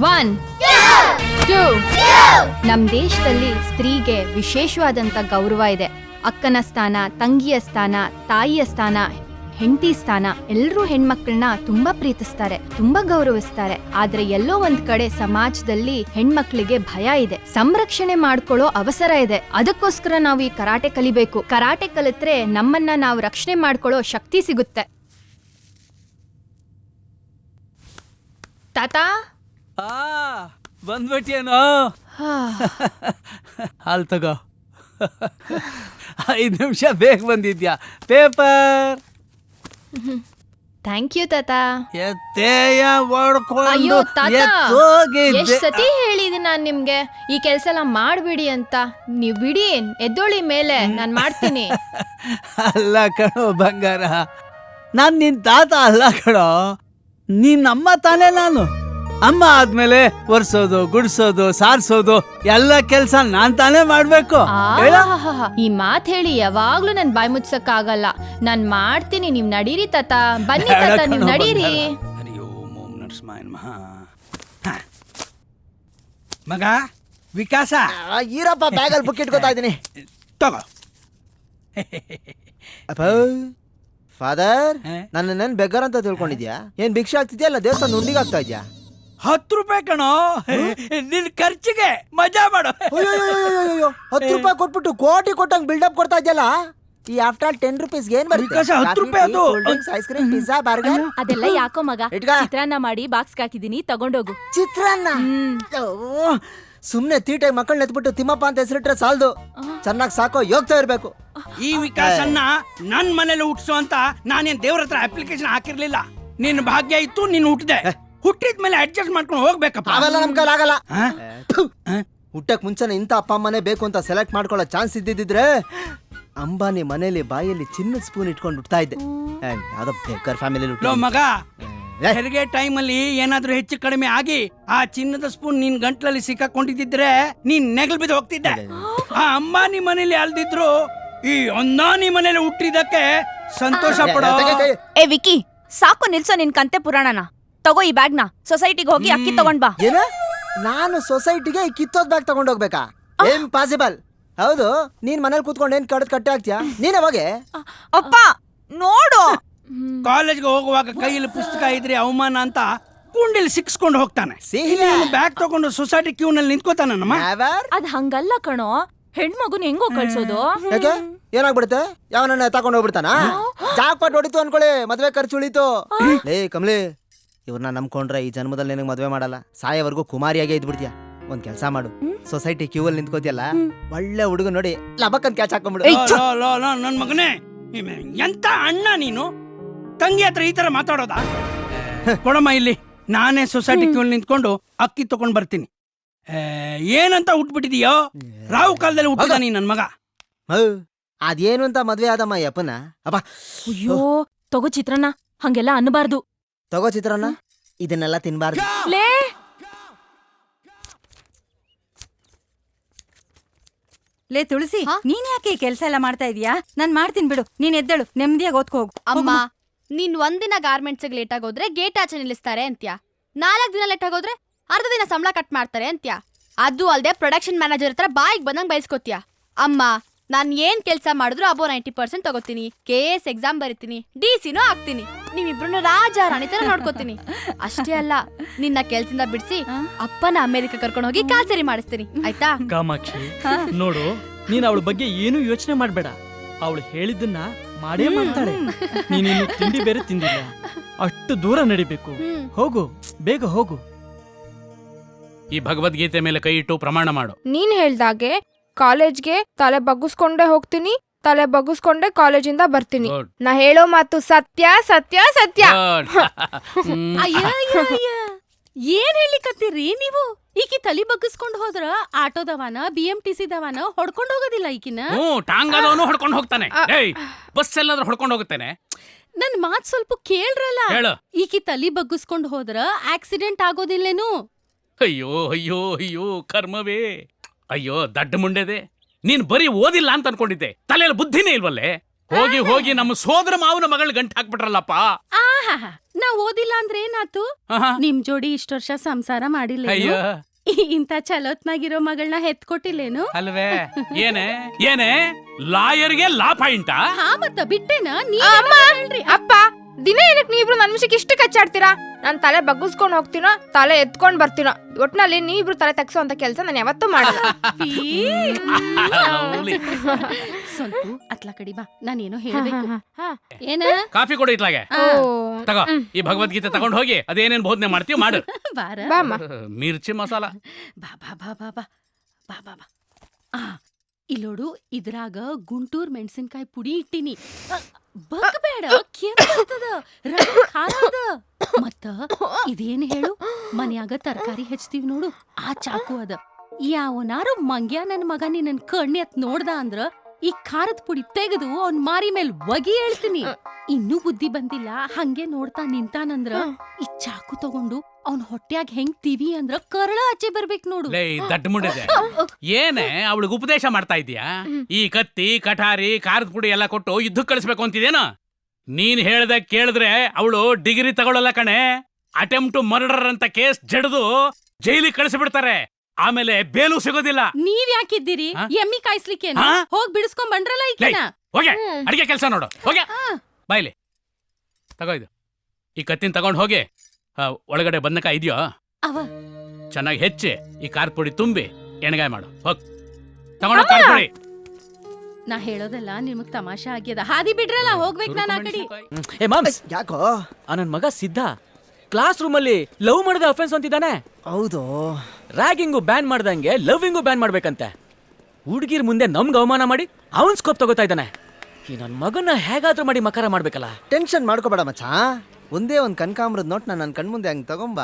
1 2 ನಮ್ ದೇಶದಲ್ಲಿ ಸ್ತ್ರೀಗೆ ವಿಶೇಷವಾದಂತ ಗೌರವ ಇದೆ. ಅಕ್ಕನ ಸ್ಥಾನ, ತಂಗಿಯ ಸ್ಥಾನ, ತಾಯಿಯ ಸ್ಥಾನ, ಹೆಂಡತಿ ಸ್ಥಾನ, ಎಲ್ರೂ ಹೆಣ್ಮಕ್ಳನ್ನ ತುಂಬಾ ಪ್ರೀತಿಸ್ತಾರೆ, ತುಂಬಾ ಗೌರವಿಸ್ತಾರೆ. ಆದ್ರೆ ಎಲ್ಲೋ ಒಂದ್ ಕಡೆ ಸಮಾಜದಲ್ಲಿ ಹೆಣ್ಮಕ್ಳಿಗೆ ಭಯ ಇದೆ, ಸಂರಕ್ಷಣೆ ಮಾಡ್ಕೊಳ್ಳೋ ಅವಸರ ಇದೆ. ಅದಕ್ಕೋಸ್ಕರ ನಾವು ಈ ಕರಾಟೆ ಕಲಿಬೇಕು. ಕರಾಟೆ ಕಲಿತ್ರೆ ನಮ್ಮನ್ನ ನಾವು ರಕ್ಷಣೆ ಮಾಡ್ಕೊಳ್ಳೋ ಶಕ್ತಿ ಸಿಗುತ್ತೆ. ತಾತ ಬಂದ್ಬಿಟ್ಟಿಯೇನೋ? ಹಾಲ್ ತಗೋ. 5 ನಿಮಿಷ ಬೇಗ ಬಂದಿದ್ಯಾ. ಪೇಪರ್. ಥ್ಯಾಂಕ್ ಯು ತಾತ. ಎತ್ತೇಯ ಅಯ್ಯೋ ತಾತ, ಎಷ್ಟ್ ಸತಿ ಹೇಳಿದೀನಿ ನಾನ್ ನಿಮ್ಗೆ ಈ ಕೆಲ್ಸ ಎಲ್ಲ ಮಾಡ್ಬಿಡಿ ಅಂತ. ನೀವ್ ಬಿಡಿ, ಎದ್ದೋಳಿ ಮೇಲೆ, ನಾನ್ ಮಾಡ್ತೀನಿ. ಅಲ್ಲ ಕಣೋ ಬಂಗಾರ, ನಾನ್ ನಿನ್ ತಾತ ಅಲ್ಲ ಕಣೋ, ನೀನ್ ಅಮ್ಮ ತಾನೇ. ನಾನು ಅಮ್ಮ ಆದ್ಮೇಲೆ ಒರ್ಸೋದು, ಗುಡ್ಸೋದು, ಸಾರ್ಸೋದು ಎಲ್ಲ ಕೆಲ್ಸ ನಾನ್ ತಾನೇ ಮಾಡ್ಬೇಕು. ಈ ಮಾತ್ ಹೇಳಿ ಯಾವಾಗ್ಲೂ ನನ್ ಬಾಯ್ ಮುಚ್ಚಕ್ ಆಗಲ್ಲ. ನಾನ್ ಮಾಡ್ತೀನಿ, ನೀವ್ ನಡೀರಿ ತಾತ. ಬನ್ನಿ ತಾತ, ನೀವ್ ನಡೀರಿ. ಮಗ ವಿಕಾಸ, ಈರಪ್ಪ ಬ್ಯಾಗಲ್ಲಿ ಬುಕ್ ಇಟ್ಕೋತಾ ಇದೀನಿ. ತಗೋ. ಫಾದರ್, ನನ್ನ ಬೆಗ್ಗರ್ ಅಂತ ತಿಳ್ಕೊಂಡಿದ್ಯಾ? ಏನ್ ಭಿಕ್ಷೆ ಆಗ್ತಿದ್ಯಾ ಇಲ್ಲ ದೇವಸ್ಥಾನ ಉಂಡಿಗೆ ಆಗ್ತಾ ಇದ್ಯಾ? 10 ರೂಪಾಯಿ ಕಣೋ, ನಿನ್ ಖರ್ಚಿಗೆ ಮಜಾ ಮಾಡು. 10 ರೂಪಾಯಿ ಕೊಟ್ಬಿಟ್ಟು ಕೋಟಿ ಕೊಟ್ಟಂಗ್ ಬಿಲ್ಡಪ್ ಕೊಡ್ತಾ ಇದ್ಯಲ್ಲ. ಈ ಆಫ್ಟರ್ ಆಲ್ 10 ರೂಪೀಸ್ಗೆ ಏನ್ ಬರುತ್ತೆ? 10 ರೂಪಾಯಿ ಅದು. ಐಸ್ ಕ್ರೀಮ್, ಪಿಜ್ಜಾ, ಬರ್ಗರ್ ಅದೆಲ್ಲ ಯಾಕೋ ಮಗ, ಚಿತ್ರಾನ್ನ ಮಾಡಿ ಬಾಕ್ಸ್ ಹಾಕಿದೀನಿ, ತಗೊಂಡೋಗು. ಚಿತ್ರಾನ್ನ? ಸುಮ್ನೆ ತೀಟೆ ಮಕ್ಕಳನ್ನ ಎತ್ಬಿಟ್ಟು ತಿಮ್ಮಪ್ಪ ಅಂತ ಹೆಸರಿಟ್ರೆ ಸಾಲದು, ಚೆನ್ನಾಗಿ ಸಾಕೋ ಯೋಗ್ತಾ ಇರ್ಬೇಕು. ಈ ವಿಕಾಸನ್ನ ನನ್ ಮನೇಲಿ ಹುಟ್ಸು ಅಂತ ನಾನೇನ್ ದೇವ್ರ ಹತ್ರ ಅಪ್ಲಿಕೇಶನ್ ಹಾಕಿರ್ಲಿಲ್ಲ. ನಿನ್ ಭಾಗ್ಯ ಇತ್ತು, ನೀನ್ ಹುಟ್ಟಿದೆ. ಹುಟ್ಟಿದ್ಮೇಲೆ ಅಡ್ಜಸ್ಟ್ ಮಾಡ್ಕೊಂಡು ಹೋಗ್ಬೇಕಪ್ಪ. ಅವೆಲ್ಲ ನಮ್ ಕೈಲಿ ಆಗಲ್ಲ. ಹುಟ್ಟಕ್ ಮುಂಚೆನೆ ಇಂಥ ಅಪ್ಪ ಅಮ್ಮನೇ ಬೇಕು ಅಂತ ಸೆಲೆಕ್ಟ್ ಮಾಡ್ಕೊಳ್ಳೋ ಚಾನ್ಸ್ ಇದ್ದಿದ್ರೆ ಅಂಬಾನಿ ಮನೇಲಿ ಬಾಯಲ್ಲಿ ಚಿನ್ನದ ಸ್ಪೂನ್ ಇಟ್ಕೊಂಡು ಹುಟ್ತಾ ಇದ್ದೆ. ಯಾವ್ದೋ ಬೇಕರ್ ಫ್ಯಾಮಿಲಿ ಮಗ. ಹೆರಿಗೆ ಟೈಮ್ ಅಲ್ಲಿ ಏನಾದ್ರೂ ಹೆಚ್ಚು ಕಡಿಮೆ ಆಗಿ ಆ ಚಿನ್ನದ ಸ್ಪೂನ್ ನಿನ್ ಗಂಟ್ಲಲ್ಲಿ ಸಿಕ್ಕಾಕೊಂಡಿದ್ರೆ ನೀನ್ ನೆಗಲ್ ಬಿದ್ದು ಹೋಗ್ತಿದ್ದೆ. ಆ ಅಂಬಾನಿ ಮನೇಲಿ ಅಲ್ದಿದ್ರು ಈ ಅಂದಾನಿ ಮನೇಲಿ ಹುಟ್ಟಿದಕ್ಕೆ ಸಂತೋಷ ಪಡೋ. ಏ ವಿಕಿ, ಸಾಕು ನಿಲ್ಸೋ ನಿನ್ ಕಂತೆ ಪುರಾಣನ. ತಗೋ ಈ ಬ್ಯಾಗ್ ನ, ಸೊಸೈಟಿಗೆ ಹೋಗಿ ಅಕ್ಕಿ ತಗೊಂಡ್ ಬಾ. ಏನ? ನಾನು ಸೊಸೈಟಿಗೆ ಕಿತ್ತೋದ್ ಬ್ಯಾಗ್ ತಗೊಂಡ್ ಹೋಗ್ಬೇಕಾ? ಇಂಪಾಸಿಬಲ್. ಹೌದು, ನೀನ್ ಮನೇಲಿ ಕೂತ್ಕೊಂಡು ಏನ್ ಕಡದ್ ಕಟ್ಟೆ ಹಾಕ್ತಿಯಾ? ನೀನ್ ಅವಾಗೆ ಅಪ್ಪ ನೋಡು. ಕಾಲೇಜ್ಗೆ ಹೋಗುವಾಗ ಕೈಯಲ್ಲಿ ಪುಸ್ತಕ ಇದ್ರೆ ಅವಮಾನ ಅಂತ ಕುಂಡಿಲಿ ಸಿಕ್ಸ್ಕೊಂಡು ಹೋಗ್ತಾನೆ. ಬ್ಯಾಗ್ ತಗೊಂಡು ಸೊಸೈಟಿ ಕ್ಯೂ ನಲ್ಲಿ ನಿಂತ್ಕೋತಾನಮ್ಮ. ಅದ್ ಹಂಗಲ್ಲ ಕಣೋ, ಹೆಣ್ಮಗುನ್ ಹೆಂಗೋ ಕಳ್ಸೋದು? ಯಾಕೆ ಏನಾಗ್ಬಿಡುತ್ತೆ? ಯಾವನನ್ನ ತಗೊಂಡ್ ಹೋಗ್ಬಿಡ್ತಾನ? ಜಾಕ್ಪಾಟ್ ಹೊಡಿತು ಅನ್ಕೊಳ್ಳಿ, ಮದ್ವೆ ಖರ್ಚು ಉಳಿತು. ಲೇ ಕಮ್ಲಿ, ಇವ್ರನ್ನ ನಂಬ್ಕೊಂಡ್ರೆ ಈ ಜನ್ಮದಲ್ಲಿ ನಿನಗೆ ಮದ್ವೆ ಮಾಡಲ್ಲ, ಸಾಯವರೆಗೂ ಕುಮಾರಿಯಾಗೆ ಇದ್ಬಿಡ್ತೀಯ. ಒಂದ್ ಕೆಲ್ಸ ಮಾಡು, ಸೊಸೈಟಿ ಕ್ಯೂ ಅಲ್ಲಿ ನಿಂತ್ಕೋತಿಯಲ್ಲ, ಒಳ್ಳೆ ಹುಡುಗ ನೋಡಿ ಲಬಕ್ಕನ್ ಕ್ಯಾಚ್ ಹಾಕೊಂಡ್ಬಿಡು. ನನ್ ಮಗನೇ, ಎಂತ ಅಣ್ಣ ನೀನು? ತಂಗಿ ಹತ್ರ ಈ ತರ ಮಾತಾಡೋದಾ? ಕೊಡಮ್ಮ ಇಲ್ಲಿ, ನಾನೇ ಸೊಸೈಟಿ ಕ್ಯೂ ಅಲ್ಲಿ ನಿಂತ್ಕೊಂಡು ಅಕ್ಕಿ ತಗೊಂಡ್ ಬರ್ತೀನಿ. ಏನಂತ ಹುಟ್ಬಿಟ್ಟಿದೀಯೋ? ರಾವು ಕಾಲದಲ್ಲಿ ಹುಟ್ಟಿದ ನೀ ನನ್ ಮಗ. ಅದೇನು ಅಂತ ಮದ್ವೆ ಆದಮ್ಮ ಯಪ್ಪನ. ಅಪ್ಪ ಅಯ್ಯೋ, ತಗೋ ಚಿತ್ರಾನ್ನ, ಹಂಗೆಲ್ಲ ಅನ್ಬಾರ್ದು. ತಗೋ ಚಿತ್ರಾನ್ನ, ಇದನ್ನೆಲ್ಲ ತಿನ್ಬಾರ್ದು. ಲೇ ಲೇ ತುಳಸಿ, ನೀನ್ ಯಾಕೆ ಈ ಕೆಲ್ಸ ಎಲ್ಲ ಮಾಡ್ತಾ ಇದೀಯಾ? ನಾನ್ ಮಾಡ್ತೀನಿ ಬಿಡು, ನೀನ್ ಎದ್ದೇಳು, ನೆಮ್ಮದಿಯಾಗಿ ಓದ್ಕೋ ಹೋಗು. ಅಮ್ಮ, ನೀನ್ ಒಂದಿನ ಗಾರ್ಮೆಂಟ್ಸ್ ಲೇಟ್ ಆಗೋದ್ರೆ ಗೇಟ್ ಆಚೆ ನಿಲ್ಲಿಸ್ತಾರೆ ಅಂತ್ಯಾ. 4 ದಿನ ಲೇಟ್ ಆಗೋದ್ರೆ ಅರ್ಧ ದಿನ ಸಂಬಳ ಕಟ್ ಮಾಡ್ತಾರೆ ಅಂತ್ಯಾ. ಅದು ಅಲ್ದೆ ಪ್ರೊಡಕ್ಷನ್ ಮ್ಯಾನೇಜರ್ ಹತ್ರ ಬಾಯಿಗೆ ಬಂದಂಗ್ ಬಯಸ್ಕೋತೀಯ. ಅಮ್ಮ, ನಾನ್ ಏನ್ ಕೆಲ್ಸ ಮಾಡಿದ್ರು ಅಬೋ 90% ತಗೋತೀನಿ. KS ಎಕ್ಸಾಮ್ ಬರೀತೀನಿ, DC ಆಗ್ತೀನಿ. ನೀವಿಬ್ರು ರಾಜ ರಾಣಿ ತರ ನೋಡ್ಕೋತೀನಿ. ಅಷ್ಟೇ ಅಲ್ಲ, ನಿನ್ನ ಕೆಲ್ಸದಿಂದ ಬಿಡಿಸಿ ಅಪ್ಪನ ಅಮೆರಿಕ ಕರ್ಕೊಂಡು ಹೋಗಿ ಕಾಲ್ಸರಿ ಮಾಡಿಸ್ತೀನಿ, ಆಯ್ತಾ? ಕಾಮಾಕ್ಷಿ, ನೋಡು, ನೀನ್ ಅವಳ ಬಗ್ಗೆ ಏನು ಯೋಚನೆ ಮಾಡ್ಬೇಡ. ಅವಳು ಹೇಳಿದ್ದನ್ನ ಮಾಡೇ ಮಾಡ್ತಾಳೆ. ನೀನಿನ್ನು ತಿಂಡಿ ಬೇರೆ ತಿಂದಿಲ್ಲ, ಅಷ್ಟು ದೂರ ನಡಿಬೇಕು. ಹೋಗು, ಬೇಗ ಹೋಗು. ಈ ಭಗವದ್ಗೀತೆ ಮೇಲೆ ಕೈ ಇಟ್ಟು ಪ್ರಮಾಣ ಮಾಡು. ನೀನ್ ಹೇಳ್ದಾಗೆ ಕಾಲೇಜ್ಗೆ ತಲೆ ಬಗ್ಗಿಸ್ಕೊಂಡೇ ಹೋಗ್ತೀನಿ, ತಲೆ ಬಗ್ಗಿಸ್ಕೊಂಡೆ ಕಾಲೇಜಿಂದ ಬರ್ತೀನಿ. ನಾ ಹೇಳೋ ಮಾತು ಸತ್ಯ ಸತ್ಯ ಸತ್ಯ. ಏನ್ ಹೇಳಿಕತ್ತೀರಿ ನೀವು? ಈಕಿ ತಲಿ ಬಗ್ಗಿಸ್ಕೊಂಡ್ ಹೋದ್ರ ಆಟೋದವನ BMTC ದವನ ಹೊಡ್ಕೊಂಡ್ ಹೋಗೋದಿಲ್ಲ ಈಕಿನ. ಟಾಂಗದವನು ಹೊಡ್ಕೊಂಡು ಹೋಗ್ತಾನೆ, ಬಸ್ ಎಲ್ಲಾದ್ರೂ ಹೊಡ್ಕೊಂಡು ಹೋಗುತ್ತೇನೆ. ನನ್ ಮಾತ್ ಸ್ವಲ್ಪ ಕೇಳ್ರಲ್ಲ. ಈಕಿ ತಲಿ ಬಗ್ಗಿಸ್ಕೊಂಡ್ ಹೋದ್ರ ಆಕ್ಸಿಡೆಂಟ್ ಆಗೋದಿಲ್ಲೇನು? ಅಯ್ಯೋ ಅಯ್ಯೋ ಅಯ್ಯೋ ಕರ್ಮವೇ, ಅಯ್ಯೋ ದಡ್ಡ ಮುಂಡೆದೆ. ನೀನ್ ಬರೀ ಓದಿಲ್ಲ ಅಂತ ಅನ್ಕೊಂಡಿದ್ದೆ, ತಲೆಯಲ್ಲಿ ಬುದ್ಧಿನೇ ಇಲ್ವಲ್ಲೇ. ಹೋಗಿ ಹೋಗಿ ನಮ್ಮ ಸೋದರ ಮಾವನ ಮಗಳ ಗಂಟು ಹಾಕ್ಬಿಟ್ರಲ್ಲಪ್ಪ. ಆಹಾ ನಾ ಓದಿಲ್ಲ ಅಂದ್ರೆ ಏನಾತು? ಆಹಾ. ನಿಮ್ ಜೋಡಿ ಇಷ್ಟ ವರ್ಷ ಸಂಸಾರ ಮಾಡಿಲ್ಲ. ಅಯ್ಯೋ ಇಂತ ಚಲೋತ್ನಾಗಿರೋ ಮಗಳನ್ನ ಹೆತ್ಕೊಟ್ಟಿಲ್ಲೇನು? ಅಲ್ವೇ? ಏನೇ ಲಾಯರ್ಗೆ ಲಾ ಪಾಯಿಂಟಾ? ಹಾ ಮತ್ತ ಬಿಟ್ಟೇನ ಅಮ್ಮ, ಅಪ್ಪ ದಿನ ಏನಕ್ ನೀವಿಬ್ರು ನನ್ ವಿಷಯಕ್ಕೆ ಇಷ್ಟು ಕಚ್ಚಾಡ್ತೀರಾ? ನಾನ್ ತಲೆ ಬಗ್ಗಿಸ್ಕೊಂಡ್ ಹೋಗ್ತೀನೋ ತಲೆ ಎತ್ಕೊಂಡ್ ಬರ್ತೀನೋ, ಒಟ್ನಲ್ಲಿ ನೀವಿಬ್ರು ತಲೆ ತಗ್ಸೋ ಅಂತ ಕೆಲಸ ನಾನು ಯಾವತ್ತೂ ಮಾಡಲ್ಲ. ಸ್ವಲ್ಪ ಅತ್ಲ ಕಡಿ ಬಾ, ನಾನೇನೋ ಹೇಳ್ಬೇಕು. ಏನ ಕಾಫಿ ಕೊಡು ಇತ್ಲಾಗೆ. ಓ, ತಗೋ ಈ ಭಗವದ್ಗೀತೆ ತಗೊಂಡ್ ಹೋಗಿ ಅದೇನೇನ್ ಬೋಧನೆ ಮಾಡ್ತೀವಿ ಮಾಡು. ಬಾರ ಬಾಮ್ಮ. ಮಿರ್ಚಿ ಮಸಾಲ. ಬಾ ಬಾ ಬಾ ಬಾ ಬಾ ಬಾ ಬಾ ಬಾ. ಇಲ್ಲೋಡು, ಇದ್ರಾಗ ಗುಂಟೂರ್ ಮೆಣಸಿನ್ಕಾಯಿ ಪುಡಿ ಇಟ್ಟಿನಿ. ಬಗ್ಬೇಡ, ಕೆಂಪದ ಖಾರ ಅದ. ಮತ್ತ ಇದೇನ್ ಹೇಳು, ಮನ್ಯಾಗ ತರಕಾರಿ ಹೆಚ್ಚತೀವಿ ನೋಡು, ಆ ಚಾಕು ಅದ. ಯಾವನಾರು ಮಂಗ್ಯ ನನ್ ಮಗ ನಿನ್ನ ಕಣ್ಣಿ ಅತ್ ನೋಡ್ದ ಅಂದ್ರ ಈ ಖಾರದ ಪುಡಿ ತೆಗೆದು ಅವ್ನ್ ಮಾರಿ ಮೇಲ್ ಒಗಿ ಹೇಳ್ತೀನಿ. ಇನ್ನೂ ಬುದ್ಧಿ ಬಂದಿಲ್ಲ, ಹಂಗೆ ನೋಡ್ತಾ ನಿಂತಾನಂದ್ರ ಈ ಚಾಕು ತಗೊಂಡು ಅವ್ನ್ ಹೊಟ್ಯಾಗ ಹೆಂಗ್ ತಿವಿ ಅಂದ್ರ ಕರಳ ಆಚೆ ಬರ್ಬೇಕ್ ನೋಡು. ಲೇ ದಡ್ಡ ಮುಂಡಿದೆ, ಏನೇ ಅವಳಿಗೆ ಉಪದೇಶ ಮಾಡ್ತಾ ಇದೀಯಾ? ಈ ಕತ್ತಿ ಕಠಾರಿ ಖಾರದ ಪುಡಿ ಎಲ್ಲ ಕೊಟ್ಟು ಯುದ್ಧಕ್ಕೆ ಕಳಿಸ್ಬೇಕು ಅಂತಿದೇನು? ನೀನ್ ಹೇಳ್ದ ಕೇಳಿದ್ರೆ ಅವಳು ಡಿಗ್ರಿ ತಗೊಳ್ಳಲ್ಲ ಕಣೆ. ಅಟೆಂಪ್ಟ್ ಟು ಮರ್ಡರ್ ಅಂತ ಕೇಸ್ ಜಡ್ದು ಜೈಲಿಗೆ ಕಳಿಸ್ಬಿಡ್ತಾರೆ. ಆಮೇಲೆ ಬೇಲು ಸಿಗೋದಿಲ್ಲ. ನೀವ್ ಯಾಕಿದ್ದೀರಿ? ಎಮ್ಮಿ ಕಾಯಿಸ್ಲಿಕ್ಕೆ ಹೋಗ್ ಬಿಡಿಸ್ಕೊಂಡ್ ಬಂದ್ರಲ್ಲ ಈಕಿನ. ಹೋಗೆ ಅಡಿಗೆ ಕೆಲಸ ನೋಡು. ಹೋಗೆ ಬಾಯ್ಲಿ ತಗೋ ಇದು. ಈ ಕತ್ತಿನ ತಗೊಂಡ್ ಹೋಗಿ ಒಳಗಡೆ ಬದನೆಕಾಯಿ ಇದೆಯೋ ಅವ ಚೆನ್ನಾಗಿ ಹೆಚ್ಚಿ ಈ ಖಾರದ ಪುಡಿ ತುಂಬಿ ಎಣ್ಗಾಯ ಮಾಡು. ಹೋಗ್ ತಗೊಂಡು ಖಾರದ ಪುಡಿ. ನಾ ಹೇಳೋದಲ್ಲ ನಿಮಗ್ ತಮಾಷೆ ಆಗ್ಯದ. ಹಾದಿ ಬಿಡ್ರಲ್ಲ, ಹೋಗ್ಬೇಕು ನಾನು ಆ ಕಡೆ. ಏ ಮಾಮ್ಸ್, ಯಾಕೋ? ನನ್ ಮಗ ಸಿದ್ಧ ಕ್ಲಾಸ್ ರೂಮ್ ಅಲ್ಲಿ ಲವ್ ಮಾಡಿದ ಅಫೆನ್ಸ್ ಅಂತಿದ್ದಾನೆ. ಹೌದು, ರ್ಯಾಗಿಂಗು ಬ್ಯಾನ್ ಮಾಡ್ದಂಗೆ ಲವ್ವಿಂಗು ಬ್ಯಾನ್ ಮಾಡ್ಬೇಕಂತೆ. ಹುಡುಗಿರ್ ಮುಂದೆ ನಮ್ಗೆ ಅವಮಾನ ಮಾಡಿ ಅವನ್ ಸ್ಕೋಪ್ ತಗೋತಾ ಇದ್ದಾನೆ. ಈ ನನ್ ಮಗನ ಹೇಗಾದ್ರೂ ಮಾಡಿ ಮಕರ ಮಾಡ್ಬೇಕಲ್ಲ. ಟೆನ್ಷನ್ ಮಾಡ್ಕೋಬೇಡ ಮಚ್ಚ. ಒಂದೇ ಒಂದು ಕನಕಾಂಬ್ರದ ನೋಟ್ ನನ್ನ ಕಣ್ಮುಂದೆ ಹಂಗೆ ತಗೊಂಬ.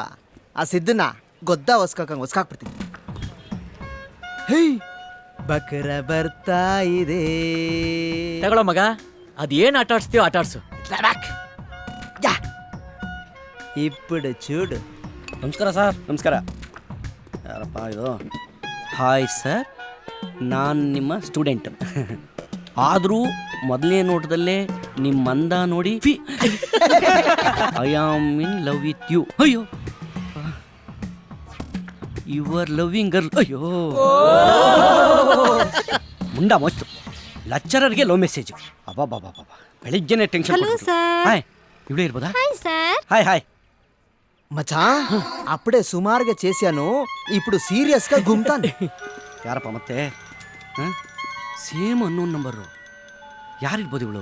ಆ ಸಿದ್ದನ್ನ ಗೊದ್ದ ಹೊಸ್ಕಾಕ್ಬಿಡ್ತೀನಿ. ಹೇ ಬಕರ ಬರ್ತಾ ಇದೆ. ತಗೊಳ್ಳೋ ಮಗ, ಅದೇನ್ ಆಟ ಆಡ್ಸ್ತೀಯೋ ಆಟ ಆಡ್ಸು. ಇಪ್ಪಡು ಚೂಡು. ನಮಸ್ಕಾರ ಸರ್. ನಮಸ್ಕಾರ. ಯಾರಪ್ಪ ಇದು? ಹಾಯ್ ಸರ್, ನಾನು ನಿಮ್ಮ ಸ್ಟೂಡೆಂಟ್. ಆದರೂ ಮೊದಲನೇ ನೋಟದಲ್ಲೇ ನಿಮ್ಮ ಮಂದ ನೋಡಿ I am in love with you. ಅಯ್ಯೋ, ಯು ಆರ್ ಲವ್ವಿಂಗ್ ಗರ್ಲ್. ಅಯ್ಯೋ ಮುಂಡ ಮಸ್ತು. ಲೆಕ್ಚರರ್ಗೆ ಲವ್ ಮೆಸೇಜ್. ಅಬ್ಬಾ ಬೆಳಿಗ್ಗೆನೆ ಟೆನ್ಷನ್. ಹಾಯ್, ಇವಳೇ ಇರ್ಬೋದಾ? ಹಾಯ್ ಹಾಯ್ మచా అప్పుడే సుమారుగా చేశాను, ఇప్పుడు సీరియస్గా గుమ్తాను. ಯಾರಪ್ಪ ಮತ್ತೆ? Same unknown number. ಯಾರಿರ್ಬೋದು ಇವಳು?